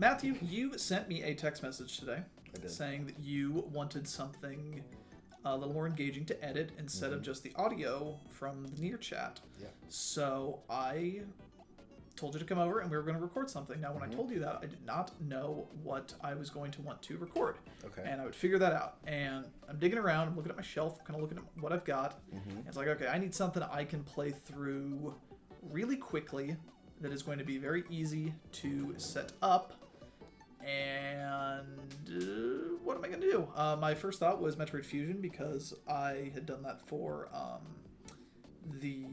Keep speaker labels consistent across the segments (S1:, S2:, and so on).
S1: Matthew, you sent me a text message today
S2: I did.
S1: saying that you wanted something a little more engaging to edit instead of just the audio from the near chat.
S2: Yeah.
S1: So I told you to come over and we were going to record something. Now, when I told you that, I did not know what I was going to want to record.
S2: Okay.
S1: And I would figure that out. And I'm digging around, I'm looking at my shelf, kind of looking at what I've got. And it's like, okay, I need something I can play through really quickly that is going to be very easy to set up. And what am I going to do? My first thought was Metroid Fusion because I had done that for the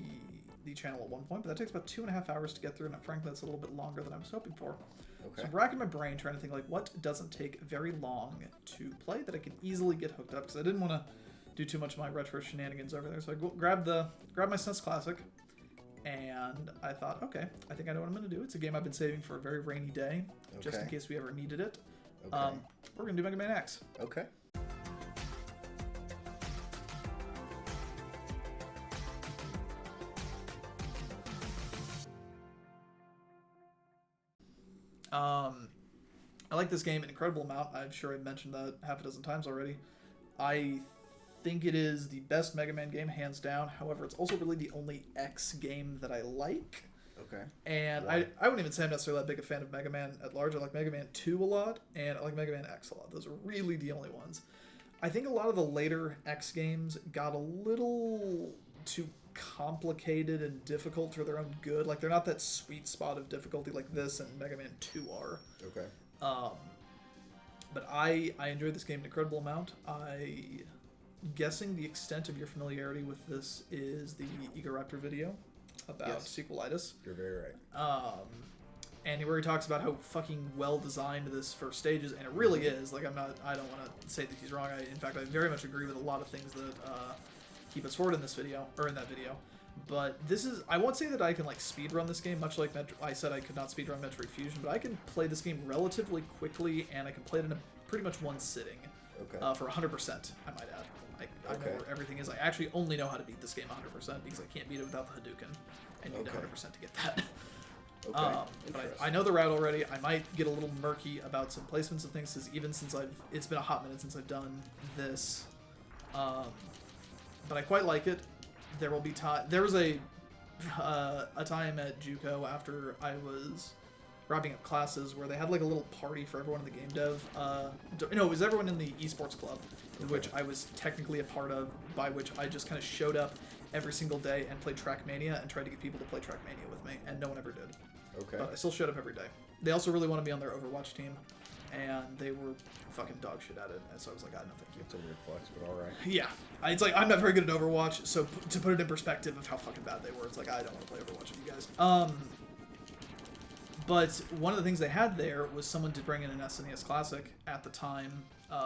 S1: channel at one point, but that takes about 2.5 hours to get through, and frankly, that's a little bit longer than I was hoping for.
S2: Okay.
S1: So I'm racking my brain trying to think, like, what doesn't take very long to play that I can easily get hooked up, because I didn't want to do too much of my retro shenanigans over there. So I grabbed my SNES Classic, and I thought, okay, I think I know what I'm going to do. It's a game I've been saving for a very rainy day, just in case we ever needed it.
S2: Okay.
S1: We're going to do Mega Man X.
S2: Okay.
S1: I like this game an incredible amount. I'm sure I've mentioned that half a dozen times already. I think it is the best Mega Man game, hands down. However, it's also really the only X game that I like.
S2: Okay.
S1: And I wouldn't even say I'm necessarily that big a fan of Mega Man at large. I like Mega Man 2 a lot, and I like Mega Man X a lot. Those are really the only ones. I think a lot of the later X games got a little too complicated and difficult for their own good. Like, they're not that sweet spot of difficulty like this and Mega Man 2 are.
S2: Okay.
S1: But I enjoyed this game an incredible amount. Guessing the extent of your familiarity with this is the Egoraptor video about sequelitis.
S2: You're very right.
S1: And where he talks about how fucking well designed this first stage is, and it really is. Like, I don't want to say that he's wrong. In fact, I very much agree with a lot of things that he puts forward in this video, or in that video. But this is, I won't say that I can like speedrun this game, much like I said I could not speedrun Metroid Fusion, but I can play this game relatively quickly, and I can play it in pretty much one sitting.
S2: Okay.
S1: For 100%, I might add. I know where everything is. I actually only know how to beat this game 100% because I can't beat it without the Hadouken, and you need 100% to get that.
S2: Okay.
S1: But I know the route already. I might get a little murky about some placements and things, because even since it's been a hot minute since I've done this. But I quite like it. There will be time. There was a time at JUCO after I was wrapping up classes where they had like a little party for everyone in the game dev. No, it was everyone in the esports club, in which I was technically a part of, by which I just kind of showed up every single day and played Trackmania and tried to get people to play Trackmania with me, and no one ever did.
S2: Okay.
S1: But I still showed up every day. They also really wanted me on their Overwatch team, and they were fucking dog shit at it, and so I was like, no thank you.
S2: It's a weird flex, but alright.
S1: Yeah. It's like, I'm not very good at Overwatch, so to put it in perspective of how fucking bad they were, it's like, I don't want to play Overwatch with you guys. But one of the things they had there was someone to bring in an SNES Classic at the time.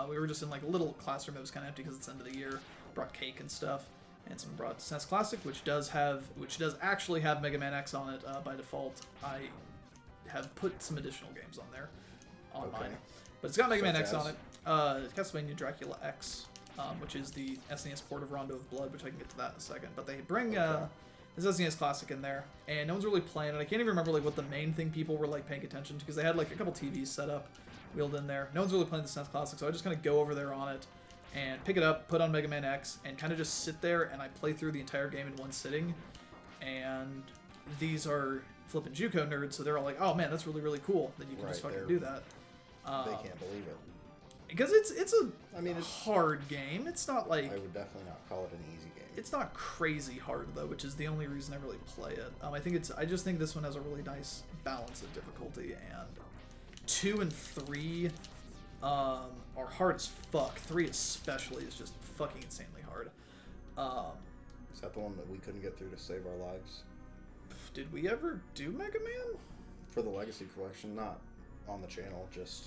S1: We were just in like a little classroom that was kind of empty because it's the end of the year. Brought cake and stuff, and someone brought SNES Classic, which does actually have Mega Man X on it by default. I have put some additional games on there on mine, but it's got Mega Man X on it. Castlevania Dracula X, which is the SNES port of Rondo of Blood, which I can get to that in a second. But they bring this SNES Classic in there, and no one's really playing it. I can't even remember like what the main thing people were like paying attention to, because they had like a couple TVs set up, wheeled in there. No one's really playing the SNES Classic, so I just kind of go over there on it and pick it up, put on Mega Man X, and kind of just sit there, and I play through the entire game in one sitting. And these are flipping JUCO nerds, so they're all like, "Oh man, that's really really cool that you can just fucking do that."
S2: They can't believe it.
S1: Because it's a hard game. It's not like,
S2: I would definitely not call it an easy game.
S1: It's not crazy hard though, which is the only reason I really play it. I just think this one has a really nice balance of difficulty, and 2 and 3 are hard as fuck. 3 especially is just fucking insanely hard.
S2: Is that the one that we couldn't get through to save our lives?
S1: Did we ever do Mega Man?
S2: For the Legacy Collection, not on the channel, just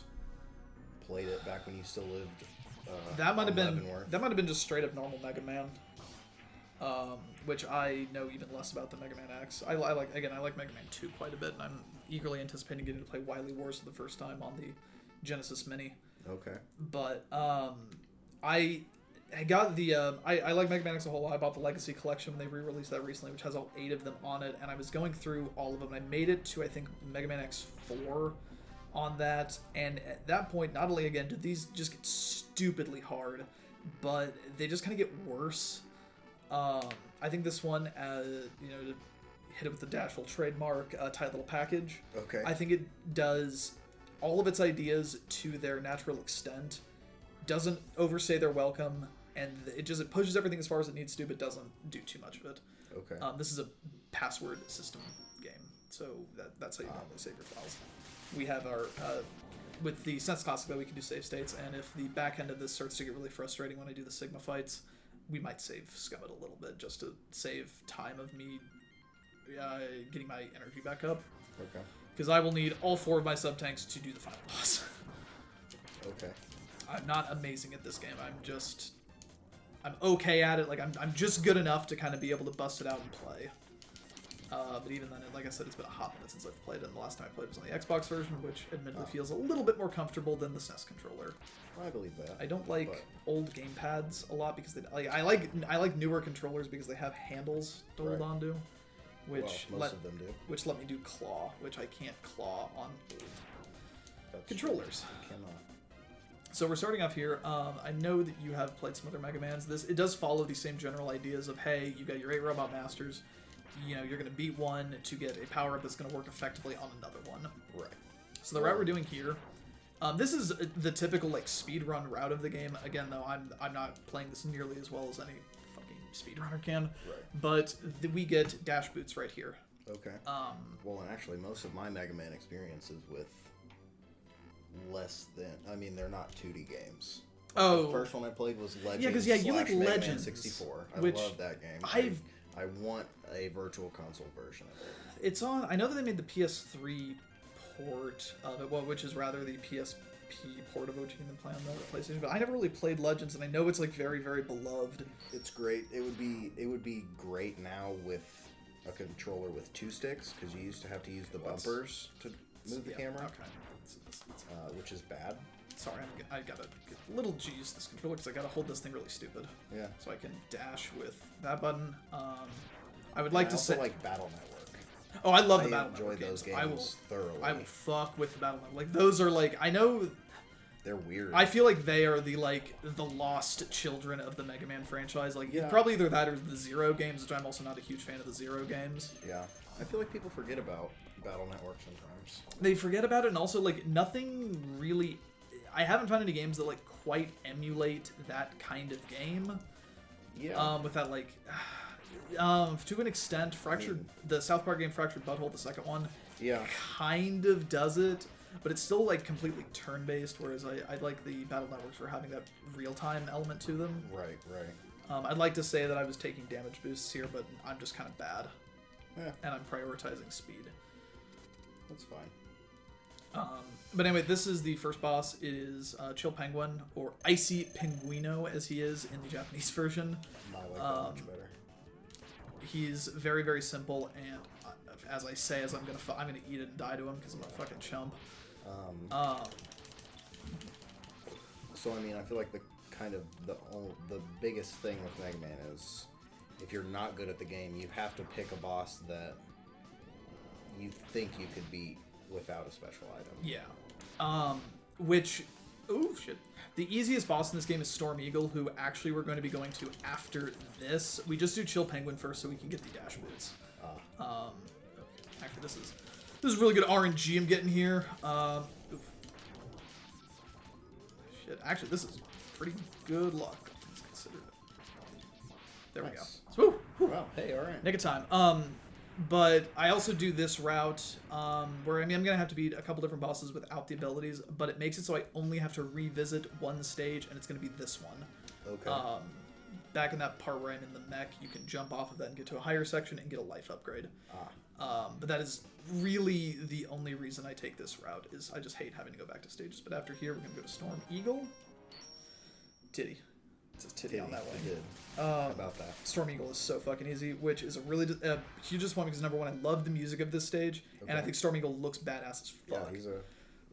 S2: played it back when you still lived.
S1: That might have been just straight up normal Mega Man. Which I know even less about than Mega Man X. I like Mega Man 2 quite a bit, and I'm eagerly anticipating getting to play Wily Wars for the first time on the Genesis Mini.
S2: Okay.
S1: But I got the I like Mega Man X a whole lot. I bought the Legacy Collection when they re-released that recently, which has all 8 of them on it, and I was going through all of them, and I made it to, I think, Mega Man X4, on that. And at that point, not only again did these just get stupidly hard, but they just kind of get worse. I think this one, you know, to hit it with the Dashful trademark, tight little package.
S2: Okay.
S1: I think it does all of its ideas to their natural extent, doesn't overstay their welcome, and it pushes everything as far as it needs to, but doesn't do too much of it.
S2: Okay.
S1: This is a password system game, so that's how you normally save your files. We have our with the SNES Classic, though, we can do save states, and if the back end of this starts to get really frustrating when I do the Sigma fights, we might scum it a little bit just to save time of me getting my energy back up.
S2: Okay.
S1: Because I will need all 4 of my sub-tanks to do the final boss.
S2: Okay.
S1: I'm not amazing at this game. I'm okay at it. Like, I'm just good enough to kind of be able to bust it out and play. But even then, like I said, it's been a hot minute since I've played it, and the last time I played it was on the Xbox version, which admittedly feels a little bit more comfortable than the SNES controller.
S2: I believe that.
S1: I don't like old gamepads a lot because I like newer controllers because they have handles to hold on to, which
S2: most of them do.
S1: Which let me do claw, which I can't claw on old controllers.
S2: You cannot.
S1: So we're starting off here. I know that you have played some other Mega Mans. It does follow the same general ideas of, hey, you got your 8 Robot Masters. You know, you're going to beat one to get a power-up that's going to work effectively on another one.
S2: Right.
S1: So the route we're doing here, this is the typical like speedrun route of the game. Again, though, I'm not playing this nearly as well as any fucking speedrunner can.
S2: Right.
S1: But we get dash boots right here.
S2: Okay. Well, and actually, most of my Mega Man experience is with less than. I mean, they're not 2D games.
S1: Oh.
S2: The first one I played was Legends.
S1: Yeah, because you like
S2: Mega
S1: Legends.
S2: Man 64. I
S1: which
S2: love that game. I want a virtual console version of it.
S1: It's on. I know that they made the PS3 port of it, which is rather the PSP port of OG than play on the PlayStation. But I never really played Legends, and I know it's like very, very beloved.
S2: It's great. It would be great now with a controller with 2 sticks, because you used to have to use the bumpers to move the camera.
S1: Okay.
S2: Which is bad.
S1: Sorry, I gotta get a little G use this controller because I gotta hold this thing really stupid.
S2: Yeah.
S1: So I can dash with that button. I would like to say
S2: like Battle Network.
S1: Oh, I love the Battle
S2: Network. I enjoy those games thoroughly.
S1: I will fuck with the Battle Network. Like those are like I know.
S2: They're weird.
S1: I feel like they are the lost children of the Mega Man franchise. Like probably either that or the Zero games, which I'm also not a huge fan of the Zero games.
S2: Yeah. I feel like people forget about Battle Network sometimes.
S1: They forget about it, and also like nothing really. I haven't found any games that like quite emulate that kind of game.
S2: Yeah.
S1: With that like, to an extent, the South Park game Fractured Butthole, the second one.
S2: Yeah.
S1: Kind of does it, but it's still like completely turn-based. Whereas I like the Battle Networks for having that real-time element to them.
S2: Right.
S1: I'd like to say that I was taking damage boosts here, but I'm just kind of bad.
S2: Yeah.
S1: And I'm prioritizing speed.
S2: That's fine.
S1: But anyway, this is the first boss. It is Chill Penguin, or Icy Penguino, as he is in the Japanese version.
S2: I like that much better.
S1: He's very, very simple, and as I say, I'm gonna eat it and die to him because I'm a fucking chump.
S2: So I mean, I feel like the biggest thing with Mega Man is if you're not good at the game, you have to pick a boss that you think you could beat without a special item.
S1: Yeah. The easiest boss in this game is Storm Eagle, who actually we're going to be going to after this. We just do Chill Penguin first so we can get the dash boots. Okay. Actually, this is really good RNG I'm getting here. Oof. Shit. Actually, this is pretty good luck. Consider it. There we go. Woo!
S2: Wow. Hey, all right.
S1: Nick of time. But I also do this route where I'm going to have to beat a couple different bosses without the abilities, but it makes it so I only have to revisit one stage, and it's going to be this one.
S2: Okay.
S1: Back in that part where I'm in the mech, you can jump off of that and get to a higher section and get a life upgrade. But that is really the only reason I take this route, is I just hate having to go back to stages. But after here, we're going to go to Storm Eagle. Titty. It says titty on that way.
S2: How about that?
S1: Storm Eagle is so fucking easy, which is a really huge disappointment because, number one, I love the music of this stage, and I think Storm Eagle looks badass as fuck.
S2: Yeah,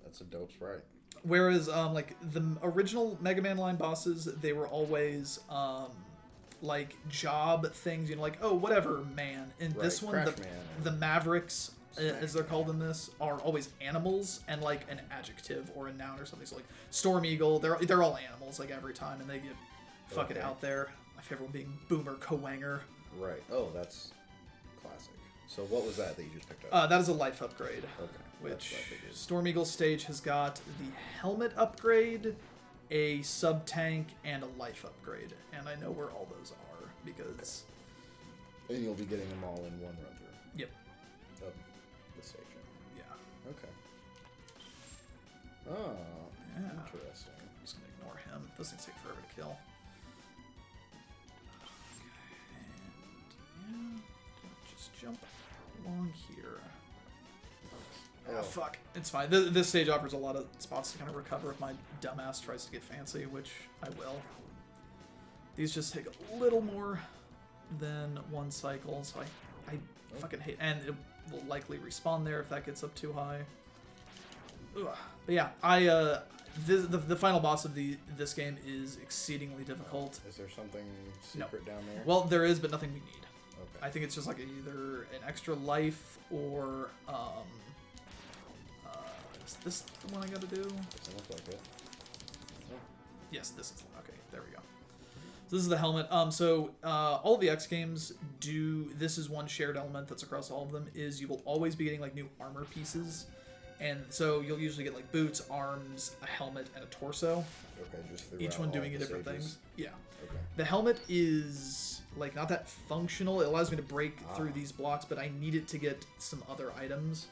S2: that's a dope sprite.
S1: Whereas, like, the original Mega Man line bosses, they were always, like, job things, you know, like, oh, whatever, man. And this one, the Mavericks as they're called in this, are always animals and like an adjective or a noun or something. So like Storm Eagle, they're all animals like every time, and they get fucking out there. My favorite one being Boomer Cowanger.
S2: Right. Oh, that's classic. So what was that you just picked up?
S1: That is a life upgrade.
S2: Okay.
S1: Which Storm Eagle stage has got the helmet upgrade, a sub tank, and a life upgrade, and I know where all those are because.
S2: And you'll be getting them all in one run through.
S1: Yep.
S2: Of the station.
S1: Yeah.
S2: Okay. Oh,
S1: yeah.
S2: interesting.
S1: I'm just gonna ignore him. Those things take forever to kill. Okay, and yeah, just jump along here. Oh, fuck. It's fine. This stage offers a lot of spots to kind of recover if my dumbass tries to get fancy, which I will. These just take a little more than one cycle, so I fucking hate... And it will likely respawn there if that gets up too high. Ugh. But yeah, the final boss of this game is exceedingly difficult.
S2: Is there something secret down there?
S1: Well, there is, but nothing we need.
S2: Okay.
S1: I think it's just like either an extra life or... is this the one I gotta do?
S2: Doesn't look like it. Oh.
S1: Yes, this is the one. Okay, there we go. So this is the helmet. All of the X games do... This is one shared element that's across all of them, is you will always be getting, like, new armor pieces. And so you'll usually get, like, boots, arms, a helmet, and a torso.
S2: Okay, just
S1: Each one doing different
S2: stages.
S1: things. Yeah.
S2: Okay.
S1: The helmet is, like, not that functional. It allows me to break through these blocks, but I need it to get some other items.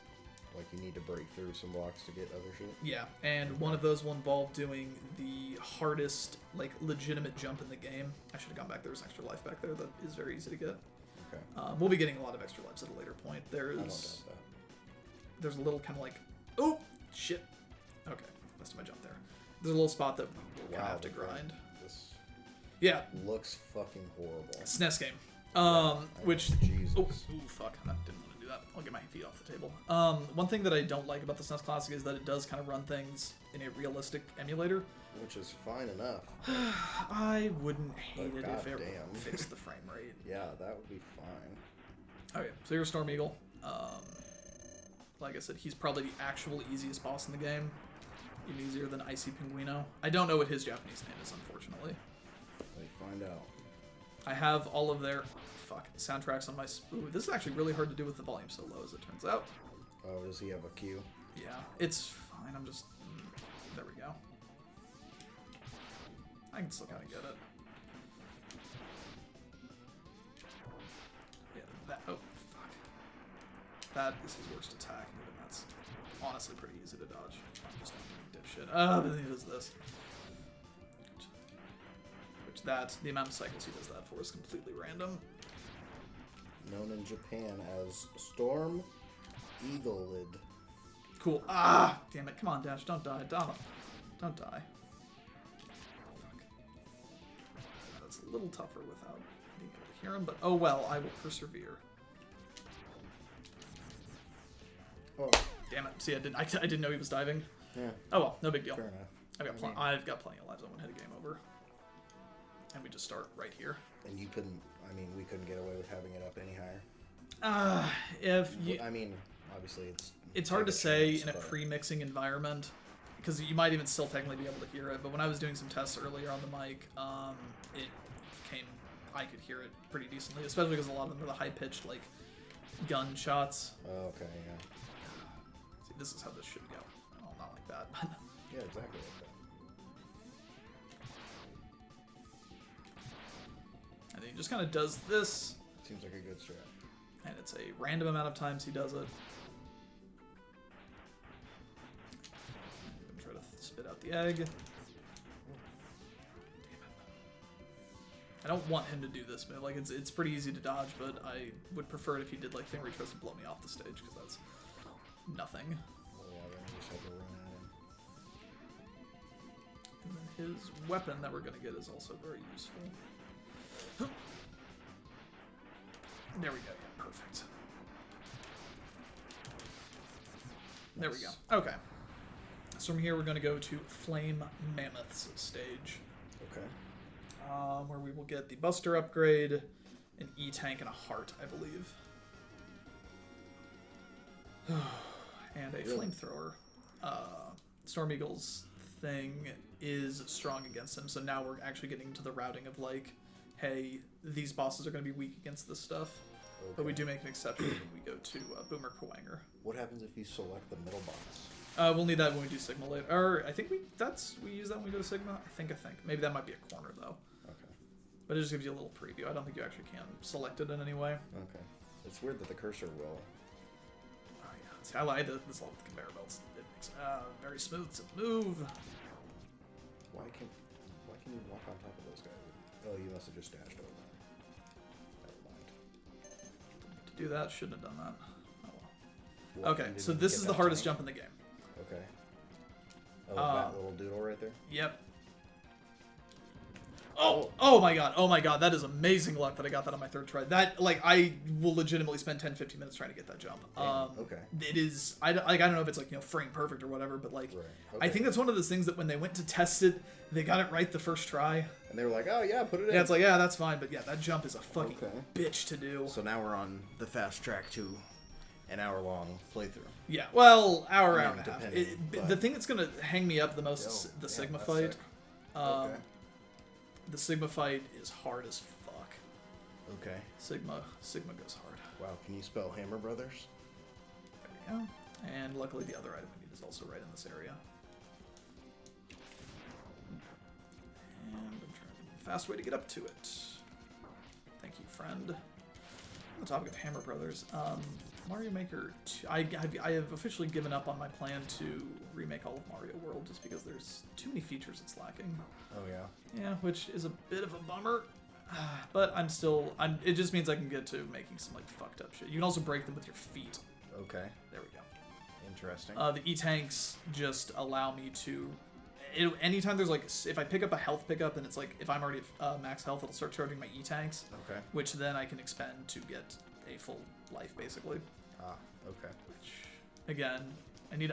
S2: Like you need to break through some blocks to get other shit?
S1: Yeah, and one of those will involve doing the hardest, like, legitimate jump in the game. I should have gone back. There's extra life back there that is very easy to get.
S2: Okay.
S1: We'll be getting a lot of extra lives at a later point. There's a little kind of like... Oh! Shit. Okay. Missed my jump there. There's a little spot that we'll kind of have to grind.
S2: This
S1: Yeah.
S2: looks fucking horrible.
S1: SNES game. Which...
S2: Jesus.
S1: Oh, fuck. I didn't want to do that. I'll get my feet off the table. One thing that I don't like about the SNES Classic is that it does kind of run things in a realistic emulator.
S2: Which is fine enough.
S1: I wouldn't hate it if it
S2: goddamn.
S1: fixed the frame rate.
S2: Yeah, that would be fine.
S1: Okay, so you're Storm Eagle. Like I said, he's probably the actual easiest boss in the game. Even easier than Icy Penguino. I don't know what his Japanese name is, unfortunately.
S2: Let me find out.
S1: I have all of their soundtracks on my... Ooh, this is actually really hard to do with the volume so low, as it turns out.
S2: Oh, does he have a cue?
S1: Yeah, it's fine. I'm just... There we go. I can still kind of get it. Yeah, that... Oh, fuck. That is his worst attack, and even that's honestly pretty easy to dodge. I'm just dipshit. But he does this. The amount of cycles he does that for is completely random.
S2: Known in Japan as Storm Eagle-lid.
S1: Cool. Ah! Damn it. Come on, Dash. Don't die. Don't die. Fuck. That's a little tougher without being able to hear him, but oh well. I will persevere.
S2: Oh.
S1: Damn it. See, I didn't know he was diving.
S2: Yeah.
S1: Oh well. No big deal.
S2: Fair enough.
S1: I've got plenty of lives. I won't hit a game over. And we just start right here.
S2: And you couldn't... I mean, we couldn't get away with having it up any higher.
S1: If you...
S2: I mean, obviously
S1: it's hard to say in a pre-mixing environment, because you might even still technically be able to hear it, but when I was doing some tests earlier on the mic, I could hear it pretty decently, especially because a lot of them are the high-pitched, like, gunshots.
S2: Oh, okay, yeah.
S1: See, this is how this should go. Well, not like that, but...
S2: Yeah, exactly like that.
S1: And then he just kind of does this.
S2: Seems like a good strat.
S1: And it's a random amount of times he does it. Try to spit out the egg. Damn it. I don't want him to do this move. Like, it's pretty easy to dodge, but I would prefer it if he did like thing where he tries to blow me off the stage, because that's nothing.
S2: Oh, yeah, then you just have to run at him.
S1: And then his weapon that we're going to get is also very useful. There we go. Yeah, perfect. There we go. Okay. So from here, we're going to go to Flame Mammoth's stage.
S2: Okay.
S1: Where we will get the Buster upgrade, an E-Tank, and a Heart, I believe. And a
S2: Really?
S1: flamethrower. Storm Eagle's thing is strong against him, so now we're actually getting into the routing of like, hey, these bosses are going to be weak against this stuff.
S2: Okay.
S1: But we do make an exception when we go to Boomer Kawanger.
S2: What happens if you select the middle boss?
S1: We'll need that when we do Sigma later. Or I think we use that when we go to Sigma. I think. Maybe that might be a corner though.
S2: Okay.
S1: But it just gives you a little preview. I don't think you actually can select it in any way.
S2: Okay. It's weird that the cursor will.
S1: Oh yeah. See, I like this level with conveyor belts. It makes very smooth to move.
S2: Why can you walk on top of those guys? Oh, you must have just dashed over them. Never mind.
S1: To do that, shouldn't have done that. Oh well.
S2: What,
S1: Okay,
S2: you
S1: so
S2: didn't
S1: this
S2: get
S1: is the
S2: that
S1: hardest
S2: tank?
S1: jump in the game.
S2: Okay. Oh, that little doodle right there?
S1: Yep. Oh my god, that is amazing luck that I got that on my third try. That, like, I will legitimately spend 10-15 minutes trying to get that jump.
S2: Damn, okay.
S1: It is, I don't know if it's, like, you know, frame perfect or whatever, but, like,
S2: Right.
S1: I
S2: Okay.
S1: think that's one of those things that when they went to test it, they got it right the first try.
S2: And they were like, oh yeah, put it in.
S1: Yeah, it's like, yeah, that's fine, but yeah, that jump is a fucking
S2: Okay.
S1: bitch to do.
S2: So now we're on the fast track to an hour-long playthrough.
S1: Yeah, well, hour
S2: I
S1: and
S2: mean,
S1: a half.
S2: depending, but-
S1: The thing that's going to hang me up the most is the
S2: Yeah,
S1: Sigma
S2: that's
S1: fight.
S2: sick. Okay.
S1: The Sigma fight is hard as fuck.
S2: Okay.
S1: Sigma goes hard.
S2: Wow, can you spell Hammer Brothers?
S1: There we go. And luckily the other item we need is also right in this area. And I'm trying to think of a fast way to get up to it. Thank you, friend. On the topic of Hammer Brothers, Mario Maker 2, I have officially given up on my plan to remake all of Mario World just because there's too many features it's lacking.
S2: Oh yeah.
S1: Yeah, which is a bit of a bummer. But it just means I can get to making some like fucked up shit. You can also break them with your feet.
S2: Okay.
S1: There we go.
S2: Interesting.
S1: The E-Tanks just allow me to... anytime there's like... If I pick up a health pickup and it's like... If I'm already at max health, it'll start charging my E-Tanks.
S2: Okay.
S1: Which then I can expend to get a full life, basically.
S2: Ah, okay.
S1: Which, again, I need...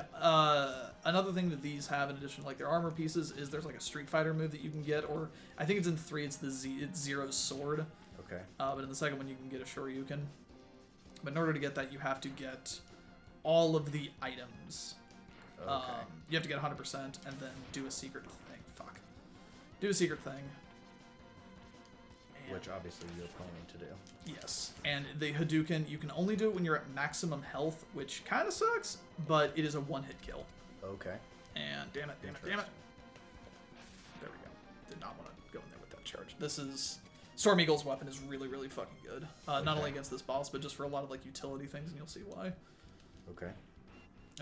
S1: another thing that these have in addition to like their armor pieces is there's like a Street Fighter move that you can get, or... I think it's in 3, it's it's Zero's sword.
S2: Okay.
S1: But in the second one you can get a Shoryuken. But in order to get that, you have to get all of the items.
S2: Okay.
S1: You have to get 100% and then do a secret thing. Fuck. Do a secret thing. And
S2: Which obviously you're planning to do.
S1: yes. And the Hadouken, you can only do it when you're at maximum health, which kind of sucks, but it is a one-hit kill.
S2: Okay.
S1: And damn it. There we go. Did not want to go in there with that charge. This is... Storm Eagle's weapon is really, really fucking good. Not
S2: Okay.
S1: only against this boss, but just for a lot of like utility things, and you'll see why.
S2: Okay.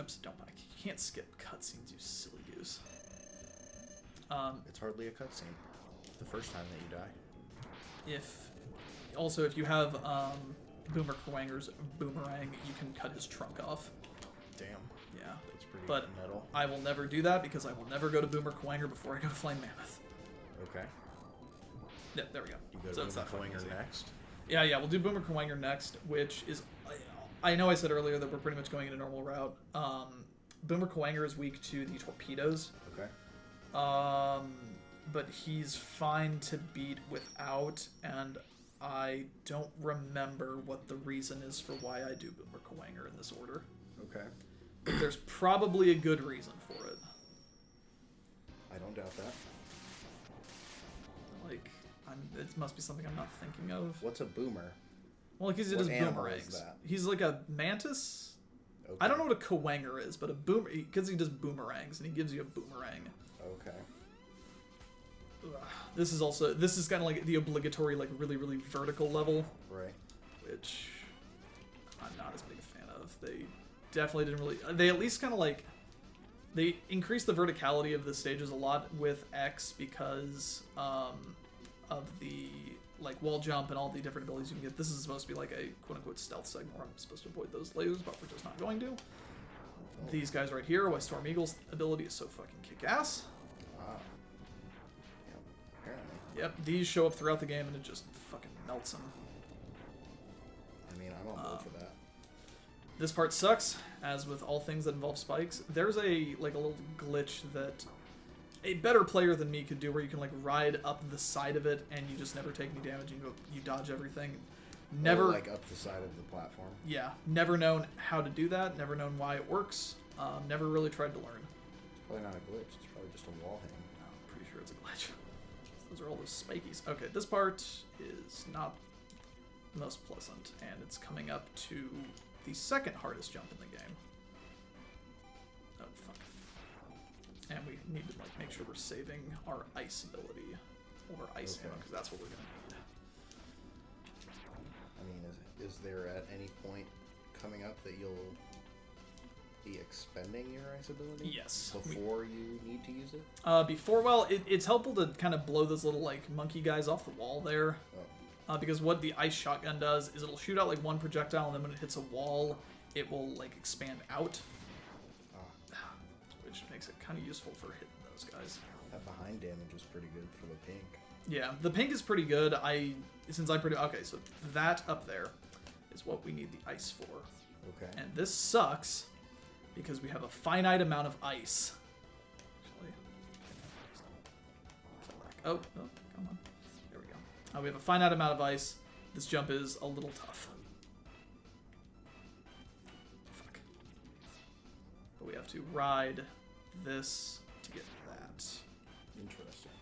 S1: Oops, don't panic. You can't skip cutscenes, you silly goose.
S2: It's hardly a cutscene. The first time that you die.
S1: If you have Boomer Kawanger's boomerang, you can cut his trunk off.
S2: Damn.
S1: Yeah.
S2: That's pretty
S1: But
S2: metal.
S1: I will never do that because I will never go to Boomer Kawanger before I go to Flame Mammoth.
S2: Okay.
S1: Yeah, there we go.
S2: You go
S1: So
S2: to
S1: it's
S2: Boomer
S1: not fucking
S2: Kawanger
S1: easy.
S2: next.
S1: Yeah, we'll do Boomer Kawanger next, which is... I know I said earlier that we're pretty much going in a normal route. Boomer Kawanger is weak to the torpedoes.
S2: Okay.
S1: But he's fine to beat without, and I don't remember what the reason is for why I do Boomer Kawanger in this order.
S2: Okay.
S1: But there's probably a good reason for it.
S2: I don't doubt that.
S1: Like, it must be something I'm not thinking of.
S2: What's a boomer?
S1: Well, because he
S2: What
S1: does
S2: animal is
S1: boomerangs.
S2: that?
S1: He's like a mantis.
S2: Okay.
S1: I don't know what a Kawanger is, but a boomer, because he does boomerangs and he gives you a boomerang.
S2: Okay.
S1: Ugh. This is kind of like the obligatory, like really, really vertical level,
S2: Right.
S1: which I'm not as big a fan of. They definitely didn't really. They at least kind of like. They increased the verticality of the stages a lot with X because of the like wall jump and all the different abilities you can get. This is supposed to be like a quote-unquote stealth segment where I'm supposed to avoid those lasers, but we're just not going to.
S2: Oh.
S1: These guys right here, why Storm Eagle's ability is so fucking kick-ass.
S2: Wow. Yep. Apparently.
S1: Yep, these show up throughout the game and it just fucking melts them.
S2: I mean, I'm on board for that.
S1: This part sucks, as with all things that involve spikes. There's a little glitch that a better player than me could do where you can like ride up the side of it and you just never take any damage and you dodge everything. Never
S2: like up the side of the platform.
S1: Yeah, never known how to do that. Never known why it works. Never really tried to learn.
S2: Probably not a glitch. It's probably just a wall hang.
S1: I'm pretty sure it's a glitch. Those are all those spikies. Okay, this part is not the most pleasant, and it's coming up to the second hardest jump in the game. Oh, fuck. And we need to like make sure we're saving our ice ability, or ice ammo, because that's what we're going to need.
S2: I mean, is there at any point coming up that you'll be expending your ice ability?
S1: Yes.
S2: Before you need to use it?
S1: It's helpful to kind of blow those little like monkey guys off the wall there.
S2: Oh.
S1: Because what the ice shotgun does is it'll shoot out like one projectile, and then when it hits a wall, it will like expand out. Which makes it kind of useful for hitting those guys.
S2: That behind damage is pretty good for the pink.
S1: Yeah, the pink is pretty good. Okay, so that up there is what we need the ice for.
S2: Okay.
S1: And this sucks because we have a finite amount of ice. Actually, oh, come on. There we go. We have a finite amount of ice. This jump is a little tough. Fuck. But we have to ride this to get that.
S2: Interesting.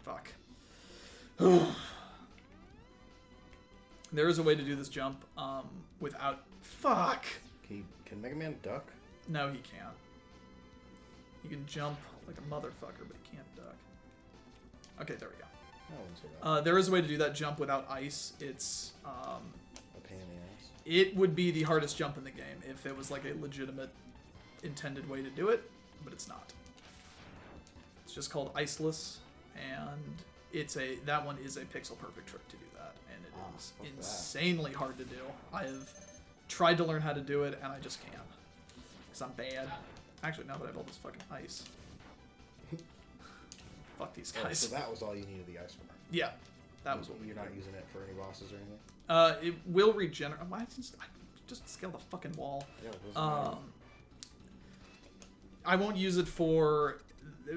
S1: Fuck. There is a way to do this jump without... Fuck!
S2: Can Mega Man duck?
S1: No, he can't. He can jump like a motherfucker, but he can't duck. Okay, there we go.
S2: I wouldn't say that.
S1: There is a way to do that jump without ice. It's...
S2: a pain in the ass.
S1: It would be the hardest jump in the game if it was like a legitimate intended way to do it, but it's not. It's just called Iceless, and that one is a pixel perfect trick to do that, and it is insanely hard to do. I have tried to learn how to do it, and I just can't. Because I'm bad. Actually, now that I have all this fucking ice. Fuck these guys.
S2: So that was all you needed the ice for?
S1: Yeah. That was what
S2: You're not using it for any bosses or anything?
S1: It will regenerate. Why just scale the fucking wall?
S2: Yeah, it doesn't matter.
S1: I won't use it for...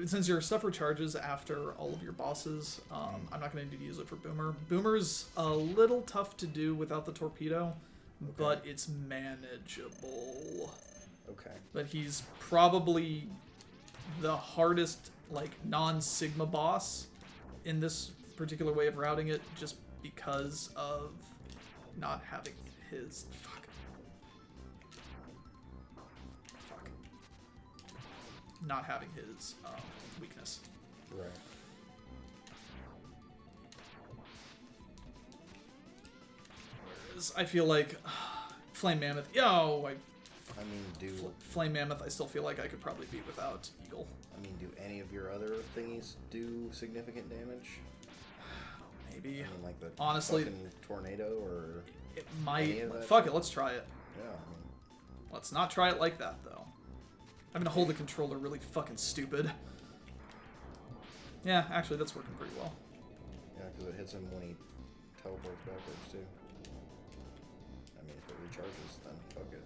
S1: Since your stuff recharges after all of your bosses, I'm not going to use it for Boomer. Boomer's a little tough to do without the torpedo, but it's manageable.
S2: Okay.
S1: But he's probably the hardest, like, non-Sigma boss in this particular way of routing it, just because of not having his... Fuck. Not having his weakness.
S2: Right.
S1: Whereas I feel like Flame Mammoth. Flame Mammoth. I still feel like I could probably beat without Eagle.
S2: I mean, do any of your other thingies do significant damage?
S1: Maybe.
S2: I mean, like the
S1: honestly
S2: fucking tornado or.
S1: It might. Fuck it. Let's try it.
S2: Yeah. I mean,
S1: let's not try it like that though. I'm gonna hold the controller really fucking stupid. Yeah, actually, that's working pretty well.
S2: Yeah, because it hits him when he teleports backwards, too. I mean, if it recharges, then fuck it.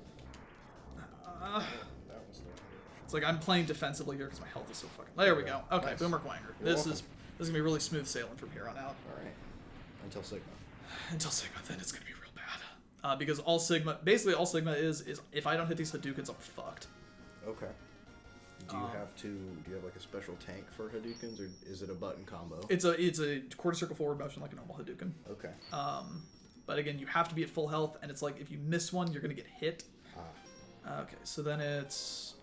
S2: That was the...
S1: It's like I'm playing defensively here because my health is so fucking... There we go. Okay, nice. Boomer Quanger. This is gonna be really smooth sailing from here on out.
S2: Alright. Until Sigma.
S1: Until Sigma, then it's gonna be real bad. Because all Sigma is if I don't hit these Hadoukens, I'm fucked.
S2: Okay. Do you have like a special tank for Hadoukens, or is it a button combo?
S1: It's a quarter circle forward motion like a normal Hadouken.
S2: Okay.
S1: But again, you have to be at full health, and it's like if you miss one, you're gonna get hit. Okay, so then it's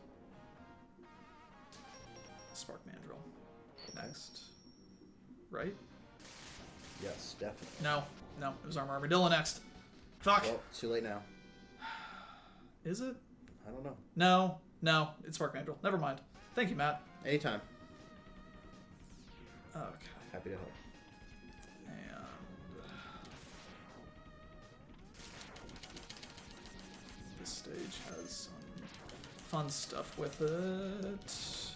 S1: Spark Mandrill next, right?
S2: Yes, definitely.
S1: No, it was Armadillo next. Fuck.
S2: Well, it's too late now.
S1: Is it?
S2: I don't know.
S1: No, it's Spark Mandrill. Never mind. Thank you, Matt.
S2: Anytime.
S1: Okay.
S2: Happy to help.
S1: And this stage has some fun stuff with it.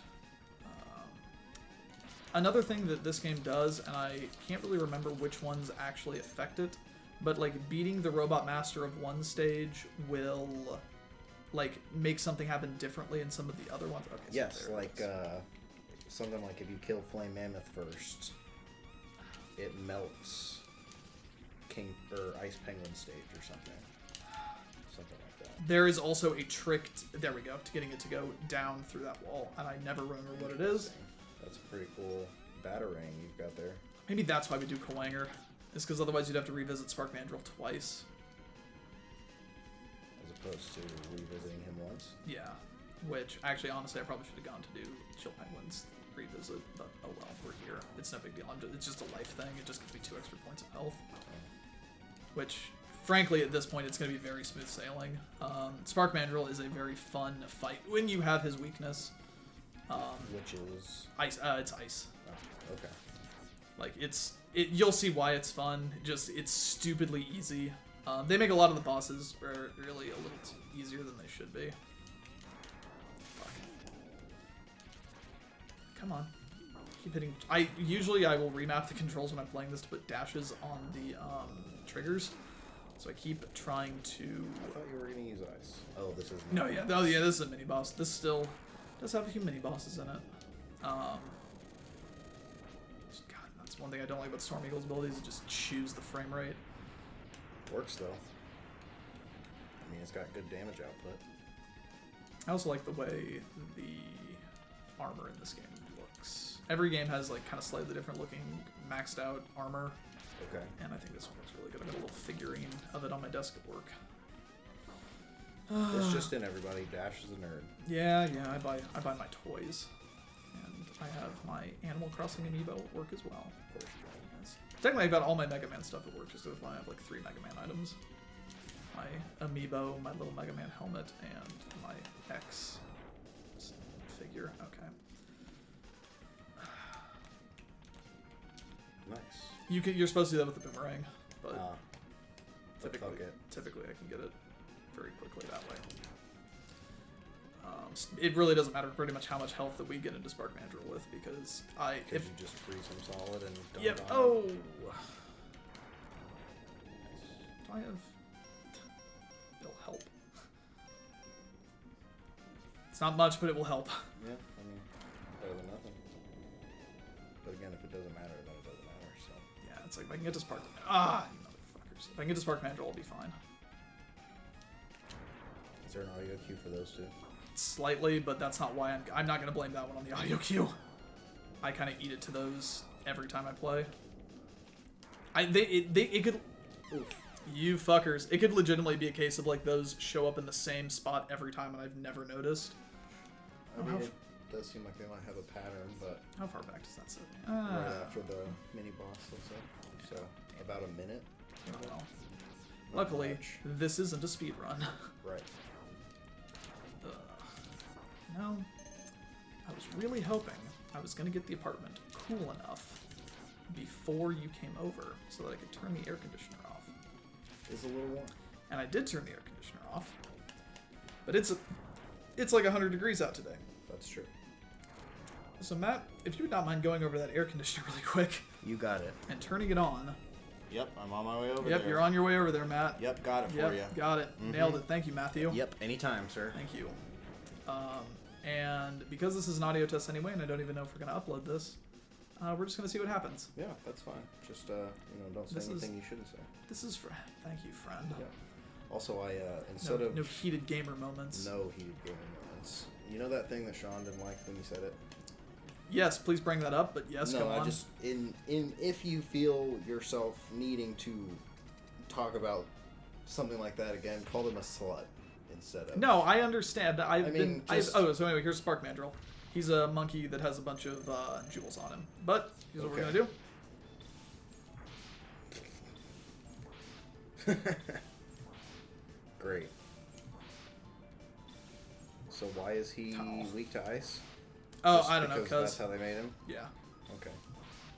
S1: Another thing that this game does, and I can't really remember which ones actually affect it, but like beating the Robot Master of one stage will like make something happen differently in some of the other ones. Okay, so
S2: yes, like something like if you kill Flame Mammoth first, it melts King or Ice Penguin stage or something. Something like that.
S1: There is also a trick, there we go, to getting it to go down through that wall, and I never remember what it is.
S2: That's a pretty cool batarang you've got there.
S1: Maybe that's why we do Kawanger, is because otherwise you'd have to revisit Spark Mandrill twice.
S2: As opposed to revisiting him once.
S1: Yeah, which, actually, honestly, I probably should have gone to do Chill Penguins revisit, but oh well, we're here. It's no big deal. It's just a life thing. It just gives me 2 extra points of health. Which, frankly, at this point, it's going to be very smooth sailing. Spark Mandrill is a very fun fight when you have his weakness.
S2: Which is?
S1: Ice. It's ice.
S2: Oh, okay.
S1: Like, you'll see why it's fun. It's stupidly easy. They make a lot of the bosses really a little easier than they should be. Fuck. Come on. Keep hitting. Usually I will remap the controls when I'm playing this to put dashes on the triggers. So I keep trying to.
S2: I thought you were gonna use ice. Oh, this is.
S1: No, yeah, oh yeah, this is a mini boss. This still does have a few mini bosses in it. God, that's one thing I don't like about Storm Eagle's abilities. It just chews the frame rate.
S2: Works though. I mean, it's got good damage output.
S1: I also like the way the armor in this game looks. Every game has like kind of slightly different looking maxed out armor.
S2: Okay.
S1: And I think this one looks really good. I got a little figurine of it on my desk at work.
S2: It's just in everybody. Dash is a nerd.
S1: Yeah, I buy my toys, and I have my Animal Crossing amiibo at work as well.
S2: Of course.
S1: Yes. Technically, I've got all my Mega Man stuff at work just because I have like 3 Mega Man items. My amiibo, my little Mega Man helmet, and my X figure. Okay.
S2: Nice.
S1: You're supposed to do that with the boomerang, but
S2: typically
S1: I can get it very quickly that way. It really doesn't matter pretty much how much health that we get into Spark Mandrill with, because if
S2: you just freeze him solid and don't
S1: yep.
S2: die.
S1: Oh. Do I have? It'll help. It's not much, but it will help.
S2: Yeah, I mean, better than nothing. But again, if it doesn't matter, then it doesn't matter. So.
S1: Yeah, it's like if I can get to Spark. You motherfuckers! If I can get to Spark Mandrill, I'll be fine.
S2: Is there an audio cue for those two?
S1: Slightly, but that's not why I'm not gonna blame that one on the audio cue. I kind of eat it to those every time I play. It could. Oof, you fuckers! It could legitimately be a case of like those show up in the same spot every time, and I've never noticed.
S2: I mean, it does seem like they might have a pattern, but
S1: how far back does that set?
S2: Right after the mini boss, let's say. Yeah. So about a minute.
S1: Oh, well. Luckily, this isn't a speed run.
S2: Right.
S1: No, I was really hoping I was going to get the apartment cool enough before you came over so that I could turn the air conditioner off.
S2: It's a little warm.
S1: And I did turn the air conditioner off, but it's like 100 degrees out today.
S2: That's true.
S1: So Matt, if you would not mind going over that air conditioner really quick.
S2: You got it.
S1: And turning it on.
S2: Yep, I'm on my way over there.
S1: Yep, you're on your way over there, Matt.
S2: Yep, got it for you.
S1: Got it. Mm-hmm. Nailed it. Thank you, Matthew.
S2: Yep, anytime, sir.
S1: Thank you. And because this is an audio test anyway, and I don't even know if we're going to upload this, we're just going to see what happens.
S2: Yeah, that's fine. Just, don't say anything you shouldn't say.
S1: This is thank you, friend.
S2: Yeah. Also, instead of...
S1: No heated gamer moments.
S2: No heated gamer moments. You know that thing that Sean didn't like when you said it?
S1: Yes, please bring that up, but yes, go on.
S2: No, I just... If you feel yourself needing to talk about something like that again, call them a slut. Instead of...
S1: No, I understand. So anyway, here's Spark Mandrill. He's a monkey that has a bunch of jewels on him. But here's what we're gonna do.
S2: Great. So why is he weak to ice?
S1: Oh,
S2: Just
S1: I don't know,
S2: because that's how they made him?
S1: Yeah.
S2: Okay.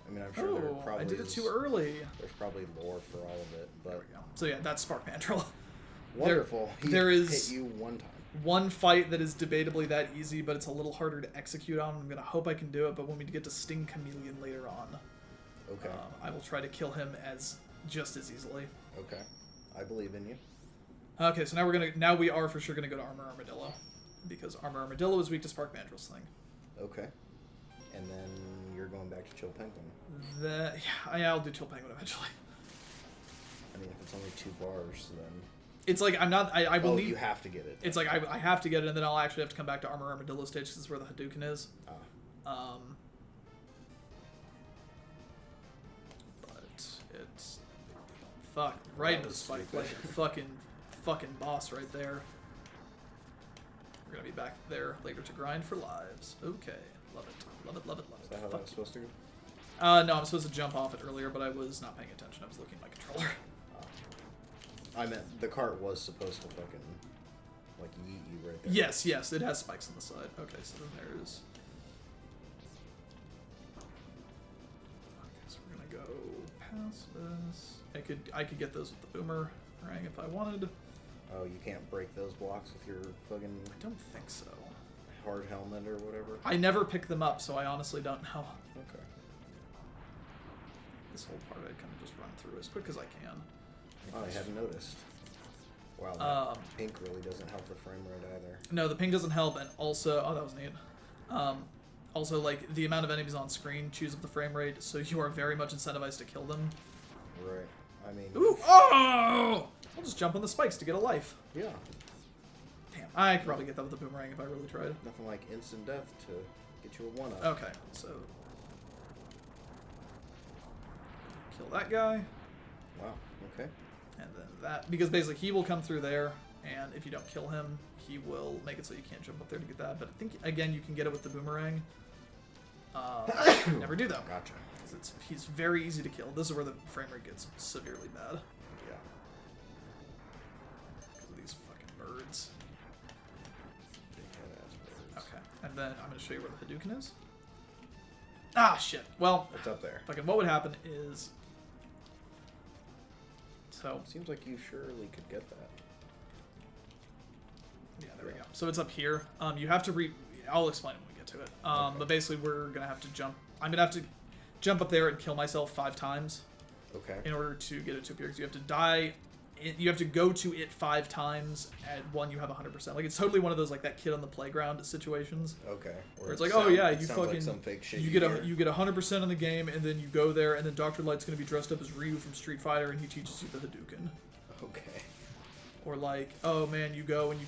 S2: I mean, I'm sure there probably
S1: I did it too early.
S2: There's probably lore for all of it, but...
S1: There we go. So yeah, that's Spark Mandrill.
S2: Wonderful.
S1: There is
S2: hit you one time.
S1: One fight that is debatably that easy, but it's a little harder to execute on. I'm gonna hope I can do it, but when we get to Sting Chameleon later on,
S2: okay,
S1: I will try to kill him just as easily.
S2: Okay, I believe in you.
S1: Okay, so now we are for sure gonna go to Armor Armadillo, because Armor Armadillo is weak to Spark Mandrill's thing.
S2: Okay, and then you're going back to Chill Penguin.
S1: Yeah, I'll do Chill Penguin eventually.
S2: I mean, if it's only 2 bars, then...
S1: It's like, I'm not... I believe...
S2: Oh, you have to get it.
S1: It's like, I have to get it, and then I'll actually have to come back to Armor Armadillo stage, because this is where the Hadouken is.
S2: Ah.
S1: But it's... Fuck. Right into the spike. Like a fucking boss right there. We're gonna be back there later to grind for lives. Okay. Love it. Love it, love it, love it.
S2: Is that how that was supposed to go?
S1: No, I'm supposed to jump off it earlier, but I was not paying attention. I was looking at my controller.
S2: I meant the cart was supposed to fucking, like, yeet you right there.
S1: Yes, yes, it has spikes on the side. Okay, so then there's... Okay, so we're gonna go past this. I could get those with the boomerang if I wanted.
S2: Oh, you can't break those blocks with your fucking...
S1: I don't think so.
S2: Hard helmet or whatever?
S1: I never pick them up, so I honestly don't know.
S2: Okay.
S1: This whole part I kind of just run through as quick as I can.
S2: Oh, I hadn't noticed. Wow, that pink really doesn't help the frame rate either.
S1: No, the ping doesn't help, and also... Oh, that was neat. Also, like, the amount of enemies on screen chews up the frame rate, so you are very much incentivized to kill them.
S2: Right. I mean...
S1: Ooh! Oh! I'll just jump on the spikes to get a life.
S2: Yeah.
S1: Damn, I could probably get that with a boomerang if I really tried.
S2: Nothing like instant death to get you a 1-up.
S1: Okay, so... Kill that guy.
S2: Wow, okay.
S1: And then that... Because basically he will come through there, and if you don't kill him, he will make it so you can't jump up there to get that. But I think, again, you can get it with the boomerang. Never do, though.
S2: Gotcha.
S1: He's very easy to kill. This is where the frame rate gets severely bad.
S2: Yeah.
S1: Because of these fucking birds.
S2: Big head-ass birds.
S1: Okay, and then I'm going to show you where the Hadouken is. Ah, shit. Well,
S2: It's up there.
S1: fucking what would happen is... So...
S2: Seems like you surely could get that.
S1: Yeah, there we go. So it's up here. You have to I'll explain it when we get to it.
S2: Okay.
S1: But basically we're going to have to jump... I'm going to have to jump up there and kill myself 5 times.
S2: Okay.
S1: In order to get it to appear. Because you have to die... You have to go to it 5 times. At one, you have 100%. Like, it's totally one of those, like, that kid on the playground situations.
S2: Okay.
S1: Where it's like, oh yeah, you
S2: sounds
S1: fucking...
S2: like some fake shit
S1: you get 100% on the game, and then you go there, and then Dr. Light's going to be dressed up as Ryu from Street Fighter, and he teaches you the Hadouken.
S2: Okay.
S1: Or like, oh man, you go and you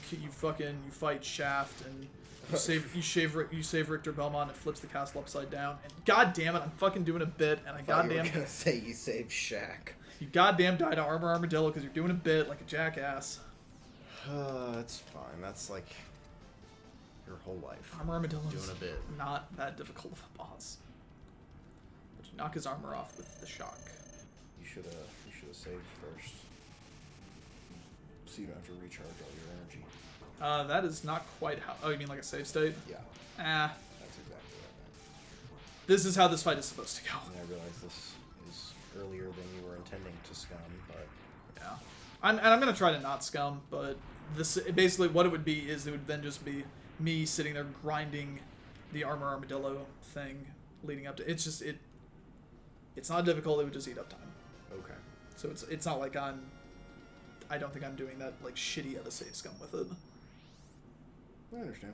S1: fight Shaft and you save Richter Belmont and it flips the castle upside down. And god damn it, I'm fucking doing a bit and I
S2: You were gonna say you saved Shaq.
S1: You goddamn die to Armor Armadillo because you're doing a bit like a jackass.
S2: That's fine. That's like your whole life.
S1: Armor Armadillo
S2: doing a bit.
S1: Not that difficult of a boss. But you knock his armor off with the shock.
S2: You should have saved first. So you don't have to recharge all your energy.
S1: That is not quite how... Oh, you mean like a save state?
S2: Yeah.
S1: Ah.
S2: That's exactly what I meant.
S1: This is how this fight is supposed to go.
S2: And I realize this is earlier than you were intending to scum, but...
S1: Yeah. I'm going to try to not scum, but this basically what it would be is it would then just be me sitting there grinding the Armor Armadillo thing leading up to... It's just... It's not difficult, it would just eat up time.
S2: Okay.
S1: So it's not like I don't think I'm doing that, like, shitty of a save scum with it.
S2: I understand.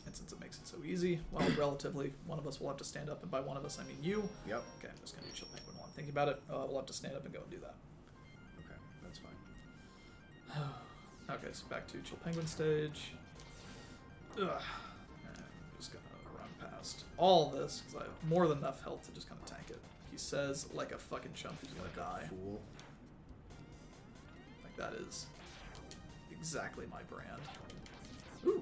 S1: And since it makes it so easy, well, relatively, one of us will have to stand up, and by one of us, I mean you.
S2: Yep.
S1: Okay, I'm just going to be chill penguin while I'm thinking about it. We'll have to stand up and go and do that.
S2: Okay, that's fine.
S1: Okay, so back to chill penguin stage. Ugh. And I'm just going to run past all this, because I have more than enough health to just kind of tank it. He says, like a fucking chump who's going to die.
S2: Fool.
S1: Like, that is exactly my brand. Ooh,